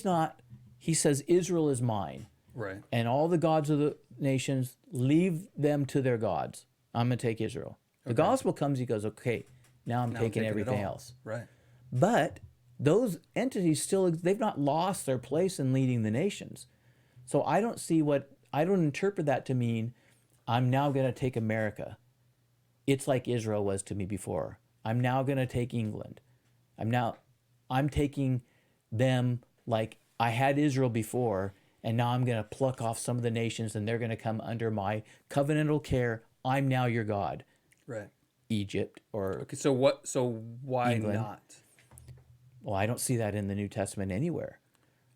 says Israel is mine. Right. And all the gods of the nations, leave them to their gods. I'm going to take Israel. The gospel comes, he goes, okay, now I'm taking everything else. Right. But those entities they've not lost their place in leading the nations. So I don't interpret that to mean I'm now going to take America. It's like Israel was to me before. I'm now going to take England. I'm taking them like I had Israel before, and now I'm going to pluck off some of the nations and they're going to come under my covenantal care. I'm now your God. Right. Egypt or Okay. So why England. not? Well, I don't see that in the New Testament anywhere.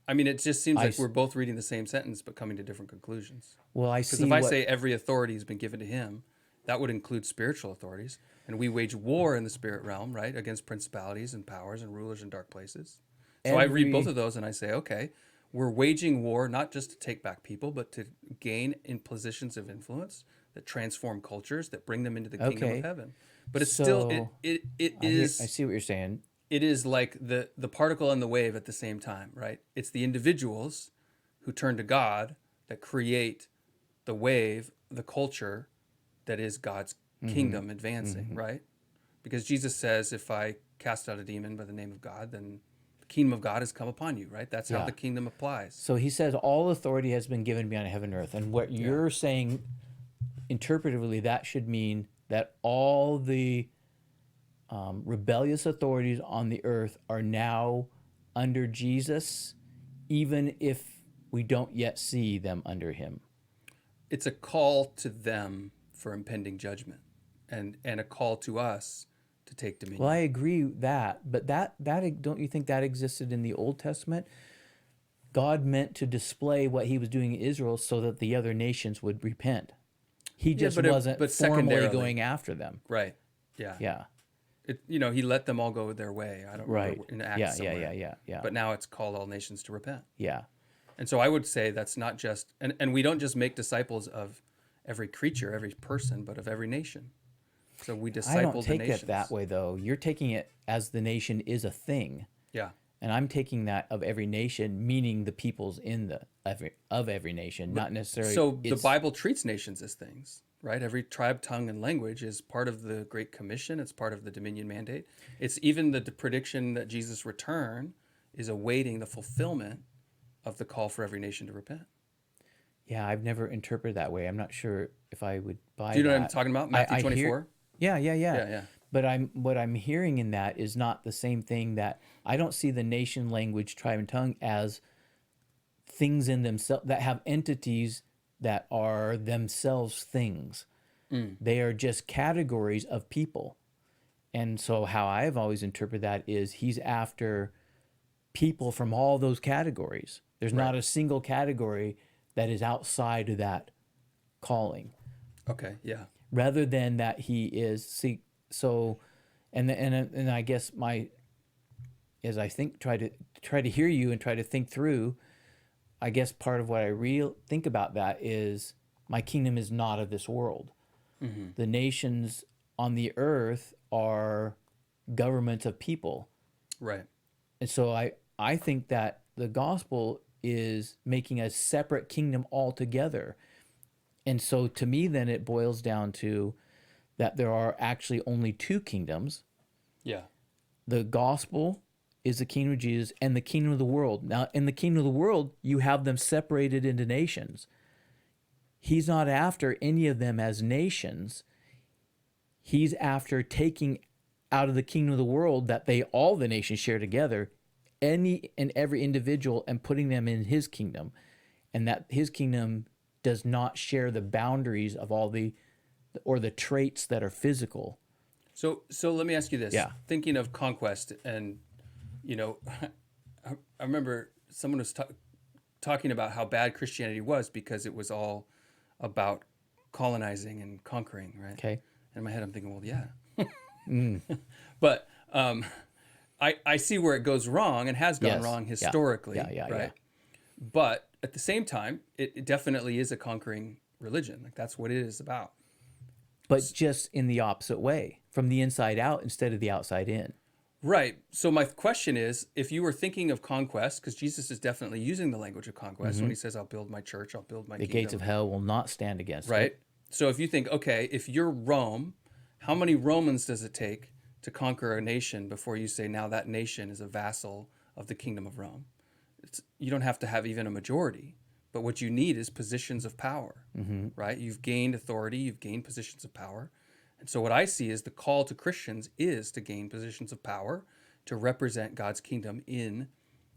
I mean, it just seems I like we're both reading the same sentence but coming to different conclusions. Well, I Because see if I what say every authority has been given to him, that would include spiritual authorities. And we wage war in the spirit realm, right, against principalities and powers and rulers in dark places. So I read both of those and I say, okay, we're waging war not just to take back people, but to gain in positions of influence that transform cultures, that bring them into the kingdom of Okay. heaven. But it's So still, it I is, see what you're saying. it is like the particle and the wave at the same time, right? It's the individuals who turn to God that create the wave, the culture that is God's kingdom advancing, right? Because Jesus says, if I cast out a demon by the name of God, then the kingdom of God has come upon you, right? That's how Yeah. the kingdom applies. So he says, all authority has been given me on heaven and earth. And what you're saying, interpretively, that should mean that all the rebellious authorities on the earth are now under Jesus, even if we don't yet see them under him. It's a call to them for impending judgment and a call to us to take dominion. Well, I agree with that, but that don't you think that existed in the Old Testament? God meant to display what he was doing in Israel so that the other nations would repent. He just wasn't formally secondarily. going after them. Right. Yeah. Yeah. He let them all go their way. I don't remember in Acts somewhere. Yeah. But now it's called all nations to repent. Yeah. And so I would say that's not just, and we don't just make disciples of every creature, every person, but of every nation. So we disciple I don't the take nations. it that way, though. You're taking it as the nation is a thing. Yeah. And I'm taking that of every nation, meaning the peoples in the of every nation, not necessarily. So the Bible treats nations as things, right? Every tribe, tongue, and language is part of the Great Commission. It's part of the Dominion Mandate. It's even the prediction that Jesus' return is awaiting the fulfillment of the call for every nation to repent. Yeah, I've never interpreted that way. I'm not sure if I would buy that. Do you know what I'm talking about? Matthew 24? Yeah. But what I'm hearing in that is not the same thing. That I don't see the nation, language, tribe, and tongue as things in themselves that have entities that are themselves things. They are just categories of people. And so how I've always interpreted that is he's after people from all those categories. There's not a single category that is outside of that calling. Okay, yeah. Rather than that he is and I guess as I think try to hear you and try to think through, I guess part of what I think about that is my kingdom is not of this world. Mm-hmm. The nations on the earth are governments of people. Right. And so I think that the gospel is making a separate kingdom altogether. And so to me, then it boils down to that there are actually only two kingdoms. Yeah. The gospel is the kingdom of Jesus and the kingdom of the world. Now, in the kingdom of the world, you have them separated into nations. He's not after any of them as nations. He's after taking out of the kingdom of the world that all the nations share together, any and every individual, and putting them in his kingdom. And that his kingdom does not share the boundaries of all the traits that are physical. So let me ask you this. Yeah. Thinking of conquest, and I remember someone was talking about how bad Christianity was because it was all about colonizing and conquering, right? Okay. And in my head, I'm thinking, well, yeah. But I see where it goes wrong and has gone wrong historically, right? But at the same time, it definitely is a conquering religion. Like that's what it is about. But just in the opposite way, from the inside out instead of the outside in. Right. So my question is, if you were thinking of conquest, because Jesus is definitely using the language of conquest when he says, I'll build my church, I'll build my kingdom. The gates of hell will not stand against it. Right. So if you think, okay, if you're Rome, how many Romans does it take to conquer a nation before you say now that nation is a vassal of the kingdom of Rome? You don't have to have even a majority, but what you need is positions of power, right? You've gained authority, you've gained positions of power. And so what I see is the call to Christians is to gain positions of power to represent God's kingdom in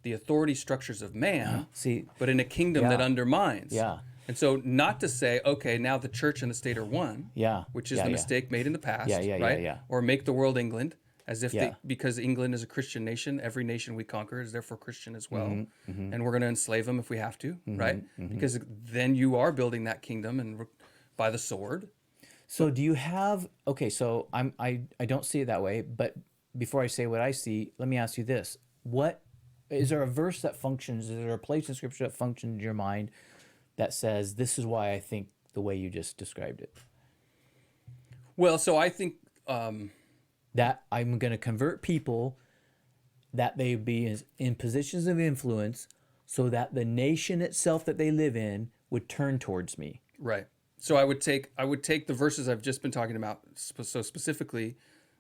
the authority structures of man, See, but in a kingdom that yeah, undermines. yeah, And so not to say, okay, now the church and the state are one, yeah, which is yeah, the yeah, mistake made in the past, yeah, right? yeah. Or make the world England, as if Yeah. because England is a Christian nation, every nation we conquer is therefore Christian as well. Mm-hmm. And we're going to enslave them if we have to, right? Mm-hmm. Because then you are building that kingdom and by the sword. So do you have, okay, so I don't see it that way, but before I say what I see, let me ask you this. What is there a verse that functions, is there a place in scripture that functions in your mind that says this is why I think the way you just described it? Well, so I think That I'm going to convert people that they be in positions of influence so that the nation itself that they live in would turn towards me. right. So I would take the verses I've just been talking about. So specifically,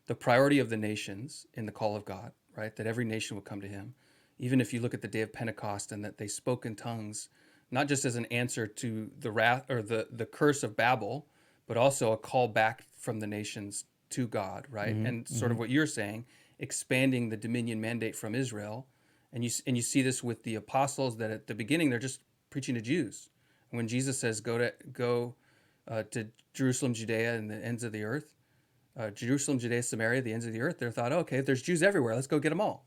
the priority of the nations in the call of God, right? That every nation would come to Him. Even if you look at the day of Pentecost and that they spoke in tongues, not just as an answer to the wrath or the curse of Babel, but also a call back from the nations to God, right? And sort of what you're saying, expanding the dominion mandate from Israel, and you see this with the apostles that at the beginning they're just preaching to Jews. When Jesus says go to Jerusalem, Judea, and the ends of the earth, Jerusalem, Judea, Samaria, the ends of the earth, they thought, okay, there's Jews everywhere, let's go get them all.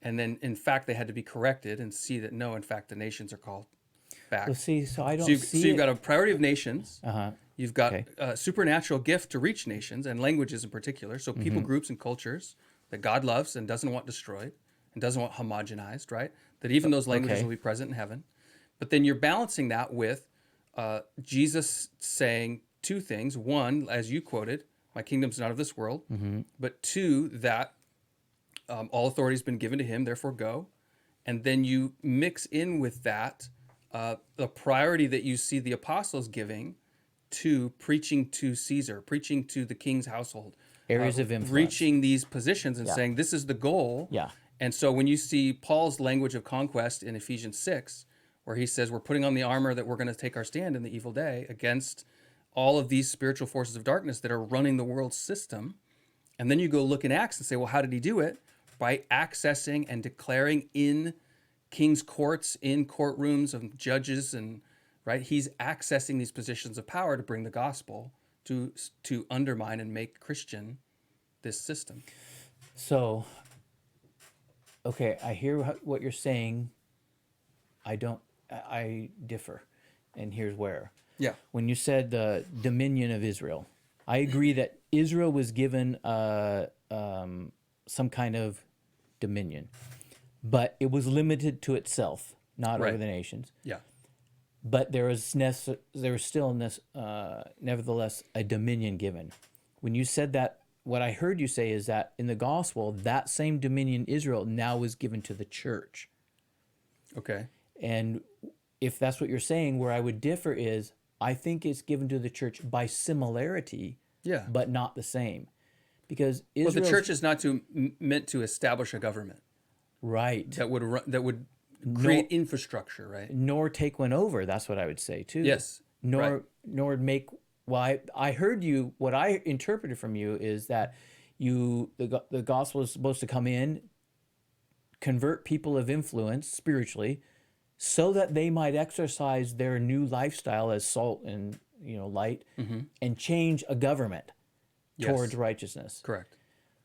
And then, in fact, they had to be corrected and see that no, in fact, the nations are called back. Well, see, so I don't see So you've it. got a priority of nations. Uh-huh. You've got Okay. a supernatural gift to reach nations and languages in particular. So people groups and cultures that God loves and doesn't want destroyed and doesn't want homogenized, right? That even those languages Okay. will be present in heaven. But then you're balancing that with Jesus saying two things. One, as you quoted, my kingdom's not of this world. But two, that all authority has been given to him, therefore go. And then you mix in with that the priority that you see the apostles giving to preaching to Caesar, preaching to the king's household, Areas of influence. reaching these positions and Yeah. saying this is the goal. Yeah. And so when you see Paul's language of conquest in Ephesians 6, where he says we're putting on the armor that we're going to take our stand in the evil day against all of these spiritual forces of darkness that are running the world system. And then you go look in Acts and say, well, how did he do it? By accessing and declaring in king's courts, in courtrooms of judges, and right, he's accessing these positions of power to bring the gospel to undermine and make Christian this system. So, okay, I hear what you're saying. I differ. And here's where. Yeah. When you said the dominion of Israel, I agree that Israel was given some kind of dominion, but it was limited to itself, not over Right. the nations. Yeah. But there was still nevertheless a dominion given. When you said that, what I heard you say is that in the gospel, that same dominion Israel now is given to the church. Okay. And if that's what you're saying, where I would differ is I think it's given to the church by similarity, Yeah. but not the same. Because Well, Israel, the church is not meant to establish a government right, that would create infrastructure, right? nor take one over. That's what I would say too. Yes. Nor right. nor make. Well, I heard you. What I interpreted from you is that the gospel is supposed to come in, convert people of influence spiritually, so that they might exercise their new lifestyle as salt and light, and change a government Yes. towards righteousness. Correct.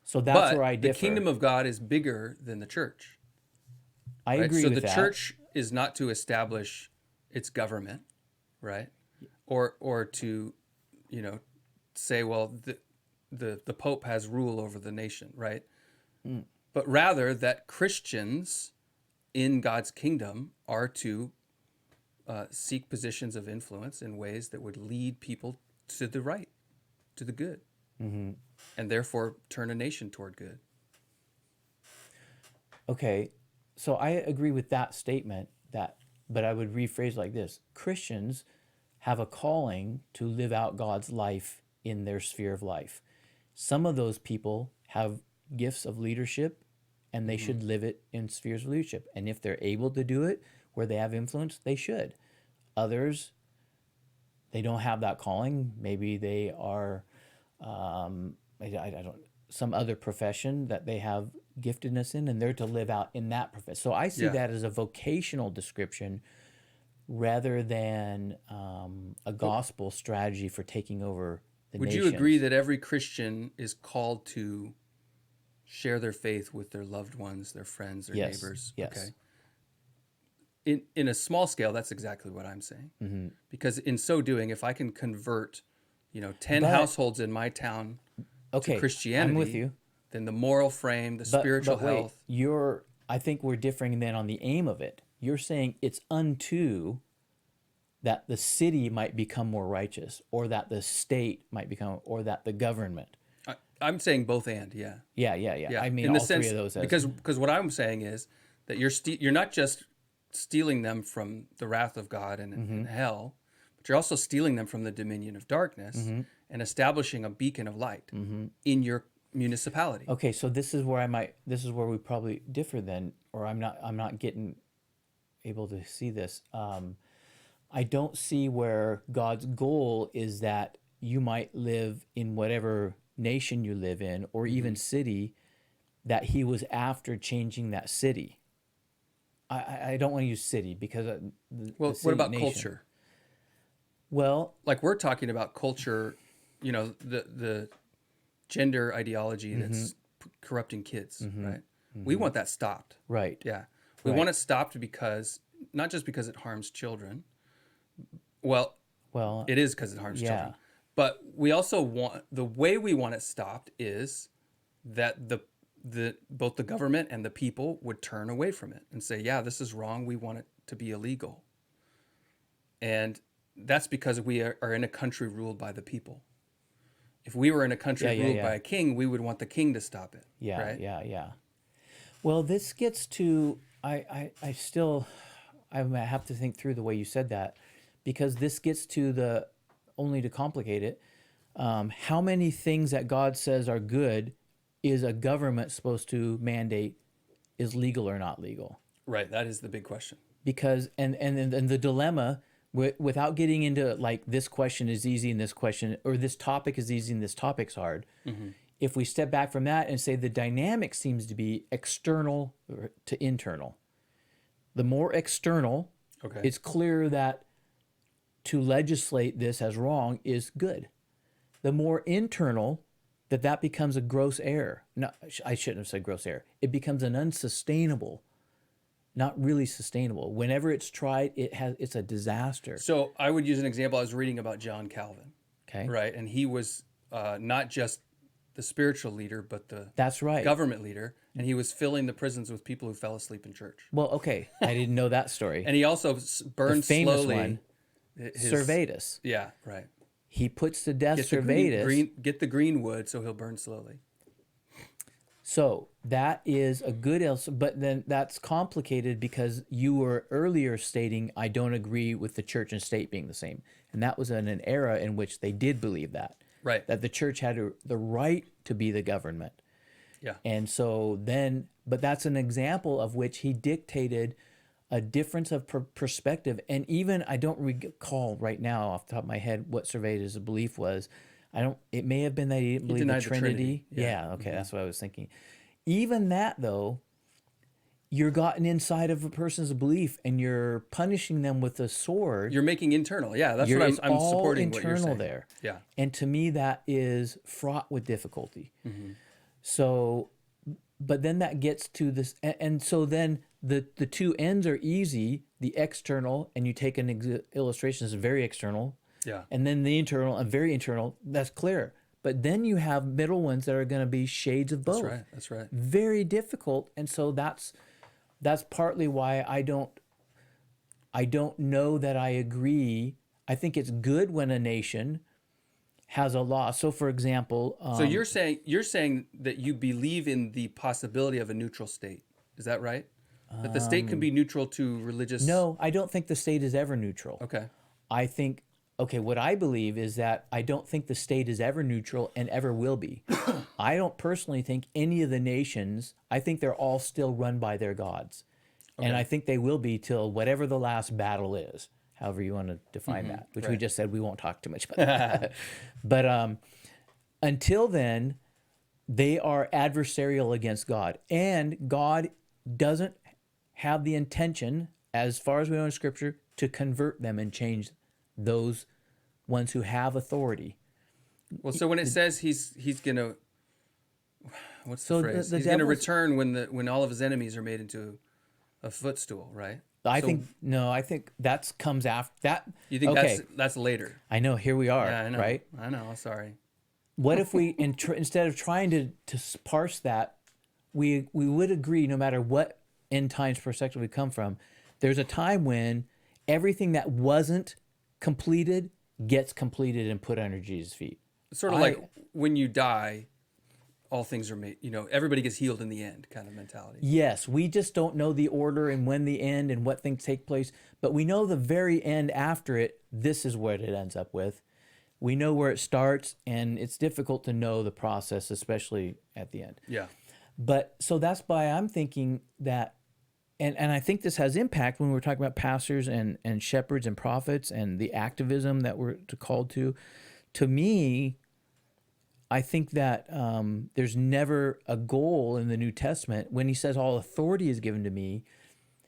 So that's But where I the differ. kingdom of God is bigger than the church. I Right? agree So with the that. church is not to establish its government, right? Or to, say, well, the Pope has rule over the nation, right? But rather that Christians in God's kingdom are to seek positions of influence in ways that would lead people to the right, to the good, and therefore turn a nation toward good. Okay, so I agree with that statement, but I would rephrase like this. Christians have a calling to live out God's life in their sphere of life. Some of those people have gifts of leadership and they should live it in spheres of leadership. And if they're able to do it where they have influence, they should. Others, they don't have that calling. Maybe they are, I don't, some other profession that they have giftedness in, and they're to live out in that profession. So I see Yeah. that as a vocational description rather than a gospel strategy for taking over the Would nations. you agree that every Christian is called to share their faith with their loved ones, their friends, their Yes. neighbors? Yes. Okay. In a small scale, that's exactly what I'm saying. Mm-hmm. Because in so doing, if I can convert, 10 But- households in my town Okay, to Christianity, I'm with you. then the moral frame, the But, spiritual but wait, health. I think we're differing then on the aim of it. You're saying it's unto that the city might become more righteous, or that the state might become, or that the government. I'm saying both and, yeah. Yeah. Yeah. I mean, in the all sense, three of those. because what I'm saying is that you're not just stealing them from the wrath of God and hell, but you're also stealing them from the dominion of darkness and establishing a beacon of light in your municipality. Okay, so this is where we probably differ then, or I'm not getting able to see this. I don't see where God's goal is that you might live in whatever nation you live in, or even city, that he was after changing that city. I don't want to use city because Well, the what about nation. culture? Well, Like we're talking about culture, the gender ideology that's corrupting kids, right? We want that stopped. right. Yeah. We want it stopped because, not just because it harms children. Well, Well, it is because it harms yeah. children. But we also the way we want it stopped is that both the government and the people would turn away from it and say, yeah, this is wrong. We want it to be illegal. And that's because we are in a country ruled by the people. If we were in a country ruled by a king, we would want the king to stop it. Yeah, right? yeah. Well, this gets to I have to think through the way you said that, because this gets to only to complicate it. How many things that God says are good is a government supposed to mandate is legal or not legal? Right. That is the big question. Because and the dilemma, without getting into like this question is easy and this question, or this topic is easy and this topic's hard. If we step back from that and say the dynamic seems to be external to internal, the more external, Okay. it's clear that to legislate this as wrong is good. The more internal, that becomes a gross error. No, I shouldn't have said gross error. It becomes an unsustainable, not really sustainable. Whenever it's tried, it's a disaster. So I would use an example. I was reading about John Calvin, Okay, right? And he was not just the spiritual leader, but the that's right. government leader. And he was filling the prisons with people who fell asleep in church. Well, okay, I didn't know that story. And he also burned famous slowly. one, Servetus. Yeah, right. He puts to death Get the Servetus. get the green wood so he'll burn slowly. So that is a good but then that's complicated because you were earlier stating, I don't agree with the church and state being the same. And that was in an era in which they did believe that. Right. That the church had the right to be the government. Yeah. And so then, but that's an example of which he dictated a difference of perspective. And even, I don't recall right now off the top of my head what Servetus' belief was. It may have been that he didn't believe the denied the Trinity. Trinity. Yeah, okay, that's what I was thinking. Even that, though, you're gotten inside of a person's belief and you're punishing them with a sword. You're making internal. Yeah, that's what It's I'm all supporting what you're internal saying. there. Yeah. And to me, that is fraught with difficulty. So, but then that gets to this, and so then the two ends are easy, the external, and you take an illustration that's very external, Yeah. and then the internal and very internal, that's clear. But then you have middle ones that are going to be shades of both. That's right. That's right. Very difficult. And so that's partly why I don't know that I agree. I think it's good when a nation has a law. So for example, So you're saying that you believe in the possibility of a neutral state. Is that right? That the state can be neutral to religious. no, I don't think the state is ever neutral. Okay. I think, what I believe is that I don't think the state is ever neutral and ever will be. I don't personally think any of the nations, I think they're all still run by their gods. And I think they will be till whatever the last battle is. however you want to define that, which we right. just said we won't talk too much about that. But until then, they are adversarial against God. And God doesn't have the intention, as far as we know in Scripture, to convert them and change those ones who have authority. Well, so when it says he's gonna, what's the So phrase? the He's gonna devil's- return when all of his enemies are made into a footstool, right? I So think that comes after that. you think okay, that's later? I know. Here we are, Yeah, I know. right? I know. Sorry. What if we, instead of trying to parse that, we would agree, no matter what end times perspective we come from, there's a time when everything that wasn't completed gets completed and put under Jesus' feet. Sort of like when you die, all things are made. Everybody gets healed in the end, kind of mentality. Yes, we just don't know the order and when the end and what things take place, but we know the very end after it, this is what it ends up with. We know where it starts, and it's difficult to know the process, especially at the end. Yeah. But so that's why I'm thinking that, and I think this has impact when we're talking about pastors and shepherds and prophets and the activism that we're called to. To me, I think that there's never a goal in the New Testament. When he says all authority is given to me,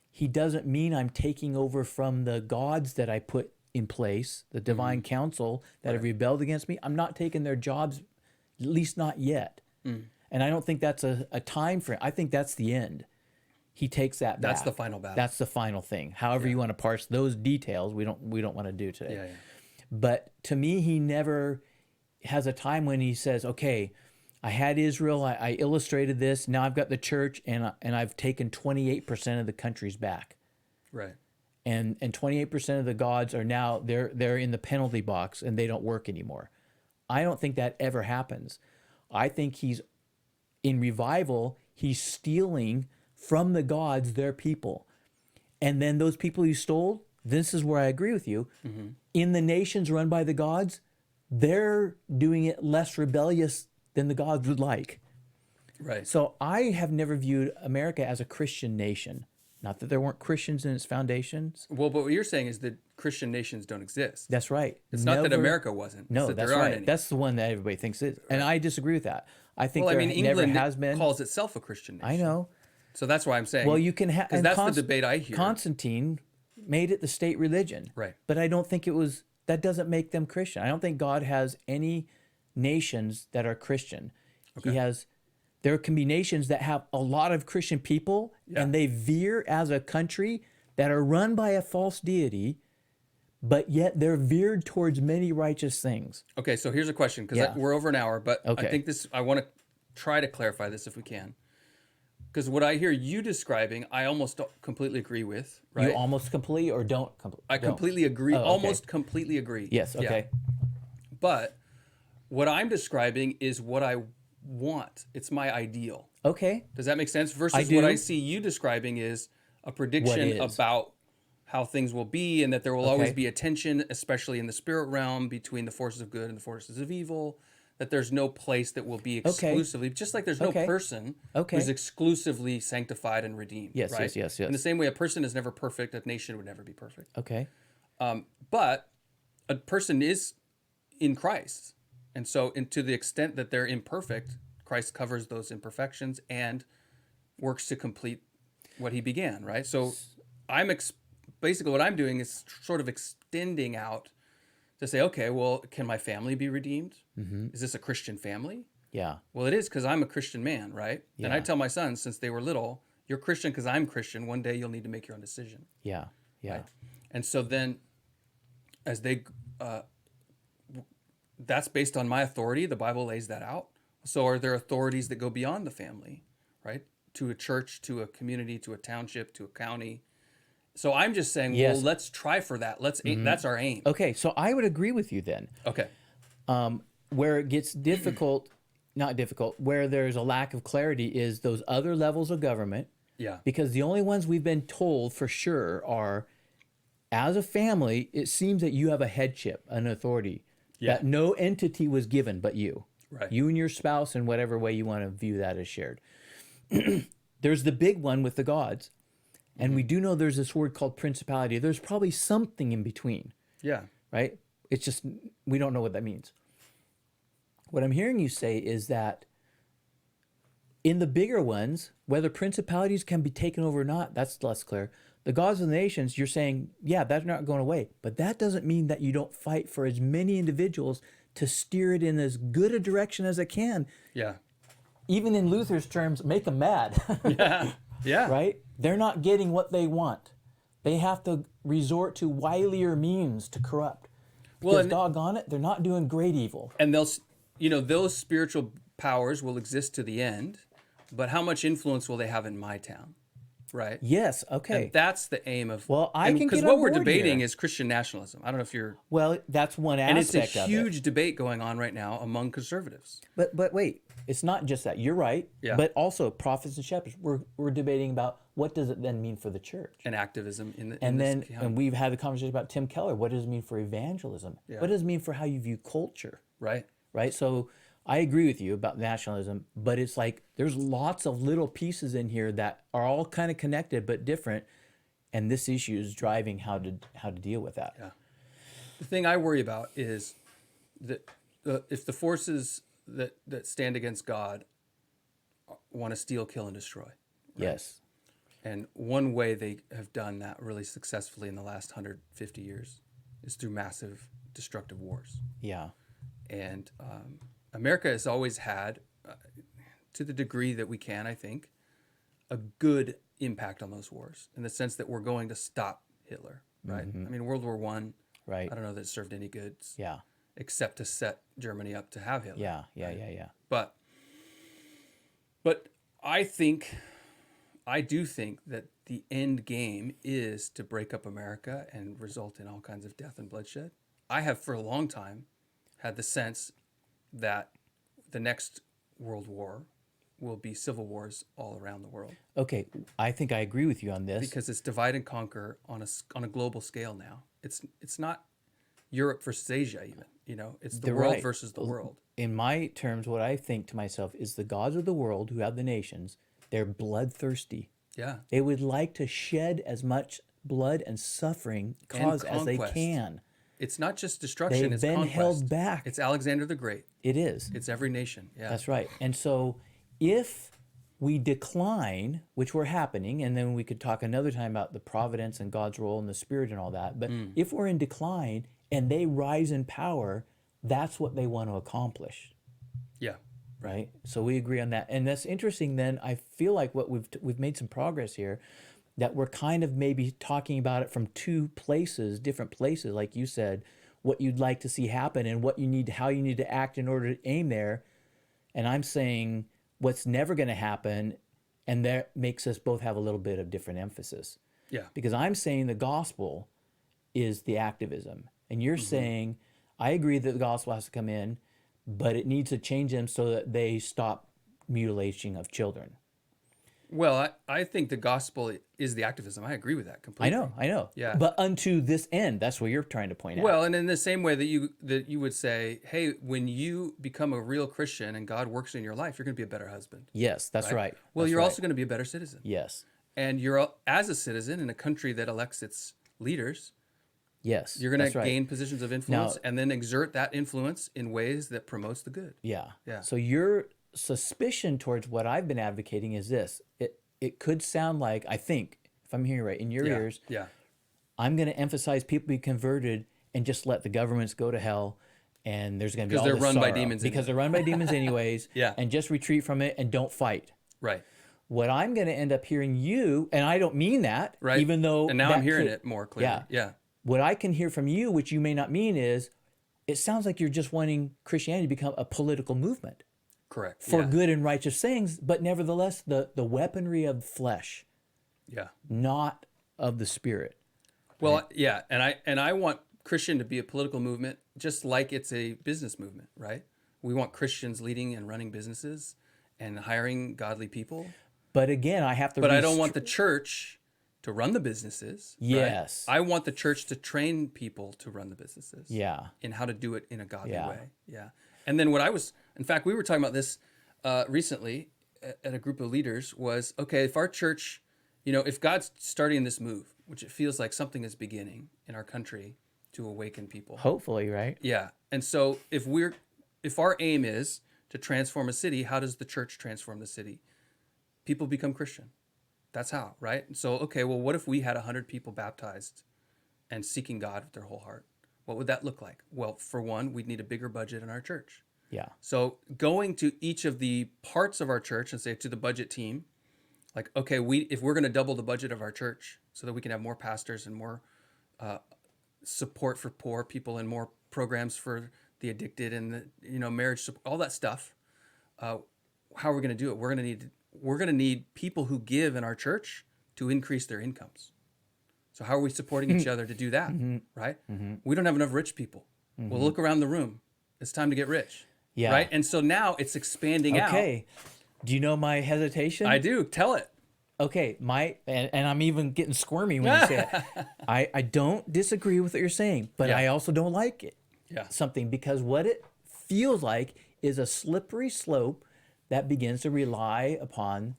he doesn't mean I'm taking over from the gods that I put in place, the divine council that have rebelled against me. I'm not taking their jobs, at least not yet. And I don't think that's a time frame. I think that's the end. He takes that back. That's the final battle. That's the final thing. However you want to parse those details, we don't want to do today. Yeah. But to me, he never has a time when he says, okay, I had Israel, I illustrated this, now I've got the church, and I've taken 28% of the countries back. Right. And 28% of the gods are now, they're in the penalty box and they don't work anymore. I don't think that ever happens. I think he's, in revival, he's stealing from the gods their people. And then those people he stole, this is where I agree with you, in the nations run by the gods, they're doing it less rebellious than the gods would like. Right. So I have never viewed America as a Christian nation. Not that there weren't Christians in its foundations. Well, but what you're saying is that Christian nations don't exist. That's right. It's not that America wasn't. No, it's that that's there aren't right. any. That's the one that everybody thinks is. And I disagree with that. I think Well, I there mean, never England has been. calls itself a Christian nation. I know. So that's why I'm saying. Well, you can have. because that's the debate I hear. Constantine made it the state religion. Right. But I don't think it was. That doesn't make them Christian. I don't think God has any nations that are Christian. He has. There can be nations that have a lot of Christian people, and they veer as a country that are run by a false deity, but yet they're veered towards many righteous things. Okay, so here's a question because Yeah. we're over an hour, but Okay. I think this. I want to try to clarify this if we can, because what I hear you describing, I almost don't completely agree with. Right? You almost complete or don't complete? I completely agree. Oh, okay. Almost completely agree. Yes. Yeah. Okay. But what I'm describing is what I want. It's my ideal. Okay. Does that make sense? Versus do. what I see you describing is a prediction is. about how things will be, and that there will always Okay. be a tension, especially in the spirit realm, between the forces of good and the forces of evil. That there's no place that will be exclusively, just like there's no Okay. person Okay. who's exclusively sanctified and redeemed. Yes, right? yes. In the same way, a person is never perfect. A nation would never be perfect. Okay. But a person is in Christ. And so, to the extent that they're imperfect, Christ covers those imperfections and works to complete what he began, right? So basically what I'm doing is sort of extending out to say, okay, well, can my family be redeemed? Is this a Christian family? Yeah. Well, it is, because I'm a Christian man, right? And I Yeah. tell my sons since they were little, you're Christian because I'm Christian. One day you'll need to make your own decision. Yeah. Yeah. Right? And so then as they that's based on my authority. The Bible lays that out. So are there authorities that go beyond the family, right? To a church, to a community, to a township, to a county. So I'm just saying, Yes. well, let's try for that. That's our aim. Okay. So I would agree with you then. Okay. Where it gets difficult, not difficult, where there's a lack of clarity is those other levels of government. Yeah. Because the only ones we've been told for sure are, as a family, it seems that you have a headship, an authority, that no entity was given but you. Right. You and your spouse, in whatever way you want to view that as shared. There's the big one with the gods. And we do know there's this word called principality. There's probably something in between, Yeah. right? It's just, we don't know what that means. What I'm hearing you say is that in the bigger ones, whether principalities can be taken over or not, that's less clear. The gods of the nations, you're saying, yeah, that's not going away. But that doesn't mean that you don't fight for as many individuals to steer it in as good a direction as it can. Yeah. Even in Luther's terms, make them mad. Yeah. Yeah. Right? They're not getting what they want. They have to resort to wilier means to corrupt. Well, Because and- doggone it, they're not doing great evil. And those spiritual powers will exist to the end, but how much influence will they have in my town? Right? Yes, okay. And that's the aim of. Well, I can because get what on we're board debating here. is Christian nationalism. I don't know if you're. Well, that's one And it's aspect a of it. huge debate going on right now among conservatives. But wait, it's not just that. You're right. Yeah. But also prophets and shepherds. We're debating about what does it then mean for the church. And activism in And this then county. and we've had the conversation about Tim Keller. What does it mean for evangelism? Yeah. What does it mean for how you view culture? Right. Right? So I agree with you about nationalism, but it's like there's lots of little pieces in here that are all kind of connected but different, and this issue is driving how to deal with that. Yeah. The thing I worry about is that if the forces that stand against God want to steal, kill, and destroy. Yes. And one way they have done that really successfully in the last 150 years is through massive destructive wars. Yeah. And America has always had, to the degree that we can, I think, a good impact on those wars in the sense that we're going to stop Hitler, right? I mean, World War I, Right. I don't know that it served any good Yeah. except to set Germany up to have Hitler. Yeah. Yeah. But I do think that the end game is to break up America and result in all kinds of death and bloodshed. I have for a long time had the sense that the next world war will be civil wars all around the world Okay, I think I agree with you on this. because it's divide and conquer on a global scale now. It's not Europe versus Asia even, it's the They're world right. versus the world. In my terms, what I think to myself is the gods of the world who have the nations, they're bloodthirsty. Yeah. They would like to shed as much blood and suffering cause as they conquest. can. It's not just destruction, They've it's been conquest. held back. It's Alexander the Great. It is. It's every nation. Yeah. That's right. And so if we decline, which we're happening, and then we could talk another time about the providence and God's role and the spirit and all that, but if we're in decline and they rise in power, that's what they want to accomplish. Yeah. Right. So we agree on that. And that's interesting then. I feel like what we've made some progress here, that we're kind of maybe talking about it from two places, different places, like you said, what you'd like to see happen and how you need to act in order to aim there. And I'm saying what's never going to happen, and that makes us both have a little bit of different emphasis. Yeah. Because I'm saying the gospel is the activism. And you're saying, I agree that the gospel has to come in, but it needs to change them so that they stop mutilation of children. Well, I think the gospel is the activism. I agree with that completely. I know. Yeah. But unto this end, that's what you're trying to point out. Well, and in the same way that you would say, hey, when you become a real Christian and God works in your life, you're going to be a better husband. Yes, that's right. Well, That's you're right. also going to be a better citizen. Yes. And as a citizen in a country that elects its leaders, Yes. you're going that's to right. gain positions of influence Now- and then exert that influence in ways that promotes the good. Yeah. Yeah. So your suspicion towards what I've been advocating is this. It could sound like, I think, if I'm hearing right, in your ears, Yeah. I'm going to emphasize people be converted and just let the governments go to hell, and there's going to be all Because they're this run by sorrow. demons Because they're run by demons anyways. Yeah. And just retreat from it and don't fight. Right. What I'm going to end up hearing you, and I don't mean that, Right. even though And now that I'm hearing could- it more clearly. Yeah. Yeah. What I can hear from you, which you may not mean, is it sounds like you're just wanting Christianity to become a political movement Correct. for yeah. good and righteous things, but nevertheless, the weaponry of flesh, Yeah. not of the spirit. Well, yeah, and I want Christian to be a political movement, just like it's a business movement, right? We want Christians leading and running businesses and hiring godly people. But again, I have to. But I don't want the church to run the businesses. right? Yes. I want the church to train people to run the businesses. Yeah. In how to do it in a godly Yeah. way. Yeah. And then in fact, we were talking about this recently at a group of leaders was, okay, if our church if God's starting this move, which it feels like something is beginning in our country to awaken people. Hopefully, right? Yeah. And so if our aim is to transform a city, how does the church transform the city? People become Christian. That's how, right? So, okay, well, what if we had 100 people baptized and seeking God with their whole heart? What would that look like? Well, for one, we'd need a bigger budget in our church. Yeah. So going to each of the parts of our church and say to the budget team, like, okay, if we're going to double the budget of our church so that we can have more pastors and more support for poor people and more programs for the addicted and the marriage support, all that stuff, how are we going to do it? We're going to need people who give in our church to increase their incomes. So how are we supporting each other to do that? Right? We don't have enough rich people. Well, look around the room. It's time to get rich. Yeah. Right? And so now it's expanding out. Okay. Do you know my hesitation? I do. Tell it. Okay, and I'm even getting squirmy when you say it. I don't disagree with what you're saying, but Yeah. I also don't like it. Yeah. Something, because what it feels like is a slippery slope that begins to rely upon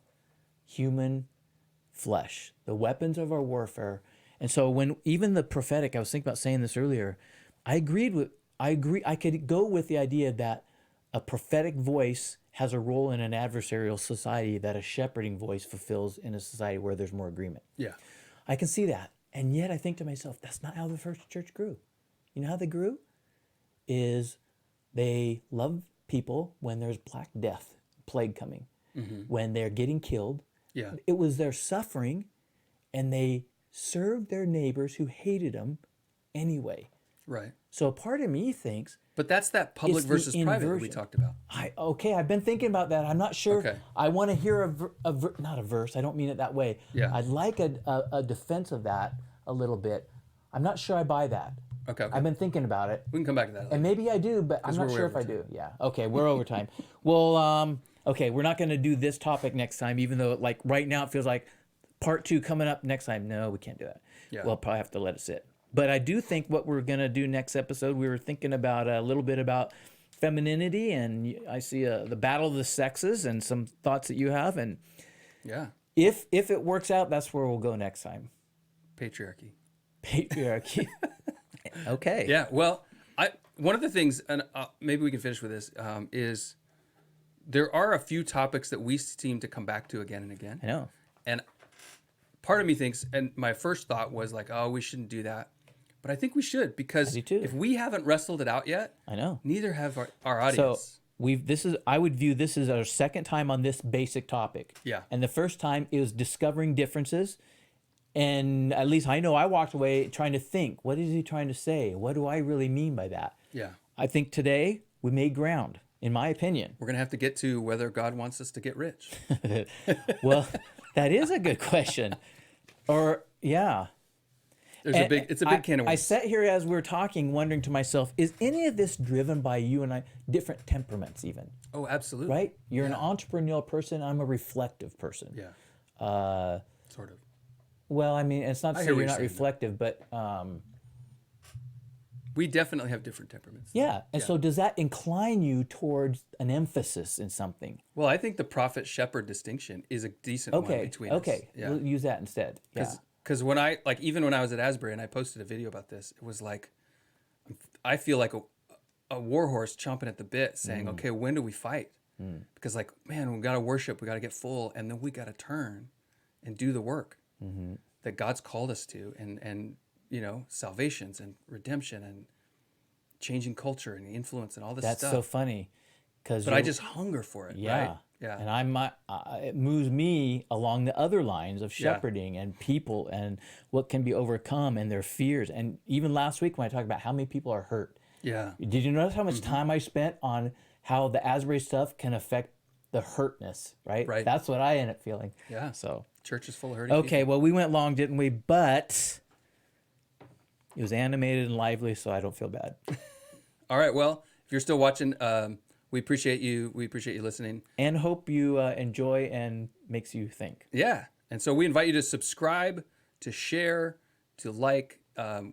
human flesh, the weapons of our warfare. And so when even the prophetic, I was thinking about saying this earlier, I could go with the idea that a prophetic voice has a role in an adversarial society that a shepherding voice fulfills in a society where there's more agreement. Yeah. I can see that. And yet I think to myself, that's not how the first church grew. You know how they grew? Is they love people when there's Black Death, plague coming, when they're getting killed. Yeah. It was their suffering, and they served their neighbors who hated them anyway. Right. So a part of me thinks, But that's that public It's the versus private that we inversion. talked about. I've been thinking about that. I'm not sure. Okay. I want to hear not a verse. I don't mean it that way. Yeah. I'd like a defense of that a little bit. I'm not sure I buy that. Okay. I've been thinking about it. We can come back to that later. And maybe I do, but I'm not we're sure if over I do. Yeah. Okay, we're over time. Well, okay, we're not going to do this topic next time, even though like right now it feels like part 2 coming up next time. No, we can't do that. Yeah. We'll probably have to let it sit. But I do think what we're going to do next episode, we were thinking about a little bit about femininity, and I see the battle of the sexes and some thoughts that you have. And Yeah. if it works out, that's where we'll go next time. Patriarchy. Patriarchy. Okay. Yeah. Well, one of the things, and maybe we can finish with this, is there are a few topics that we seem to come back to again and again. I know. And part of me thinks, and my first thought was like, oh, we shouldn't do that. But I think we should, because I do too. if we haven't wrestled it out yet, I know. neither have our So audience. I would view this as our second time on this basic topic. Yeah. And the first time is discovering differences. And at least I know I walked away trying to think, what is he trying to say? What do I really mean by that? Yeah. I think today we made ground, in my opinion. We're going to have to get to whether God wants us to get rich. Well, that is a good question. Or, yeah. It's a big can of I worms. sat here as we were talking, wondering to myself, is any of this driven by you and I, different temperaments even, Oh, absolutely. right? You're an entrepreneurial person. I'm a reflective person. Yeah. Sort of. Well, I mean, it's not to I say hear what you're you're not saying, reflective, but We definitely have different temperaments. yeah. And so does that incline you towards an emphasis in something? Well, I think the prophet shepherd distinction is a decent one between us. Okay. Yeah. We'll use that instead. Yeah. Because even when I was at Asbury and I posted a video about this, it was like, I feel like a war horse chomping at the bit saying, okay, when do we fight? Because like, man, we got to worship, we got to get full, and then we got to turn and do the work that God's called us to, and salvations and redemption and changing culture and influence and all this That's stuff. so funny. But I just hunger for it. Yeah. Right? Yeah. And it moves me along the other lines of shepherding and people and what can be overcome and their fears. And even last week when I talked about how many people are hurt. Yeah. Did you notice how much time I spent on how the Asbury stuff can affect the hurtness, right? Right. That's what I end up feeling. Yeah. So, Church is full of hurting okay, well, we went long, didn't we? But it was animated and lively, so I don't feel bad. All right. Well, if you're still watching, we appreciate you. We appreciate you listening. And hope you enjoy and makes you think. Yeah. And so we invite you to subscribe, to share, to like.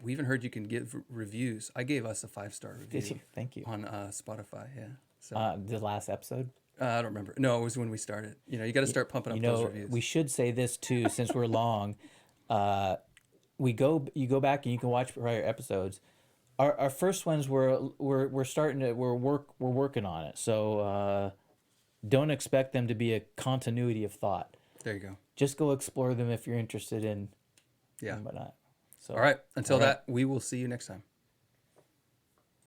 We even heard you can give reviews. I gave us a 5-star review. Did you? Thank you. On Spotify. Yeah. So The last episode? I don't remember. No, it was when we started. You got to start pumping up those reviews. We should say this too, since we're long. You go back and you can watch prior episodes. Our first ones we're starting to we're working on it. So don't expect them to be a continuity of thought. There you go. Just go explore them if you're interested in Yeah. and whatnot. So All right. Until all right. that, we will see you next time.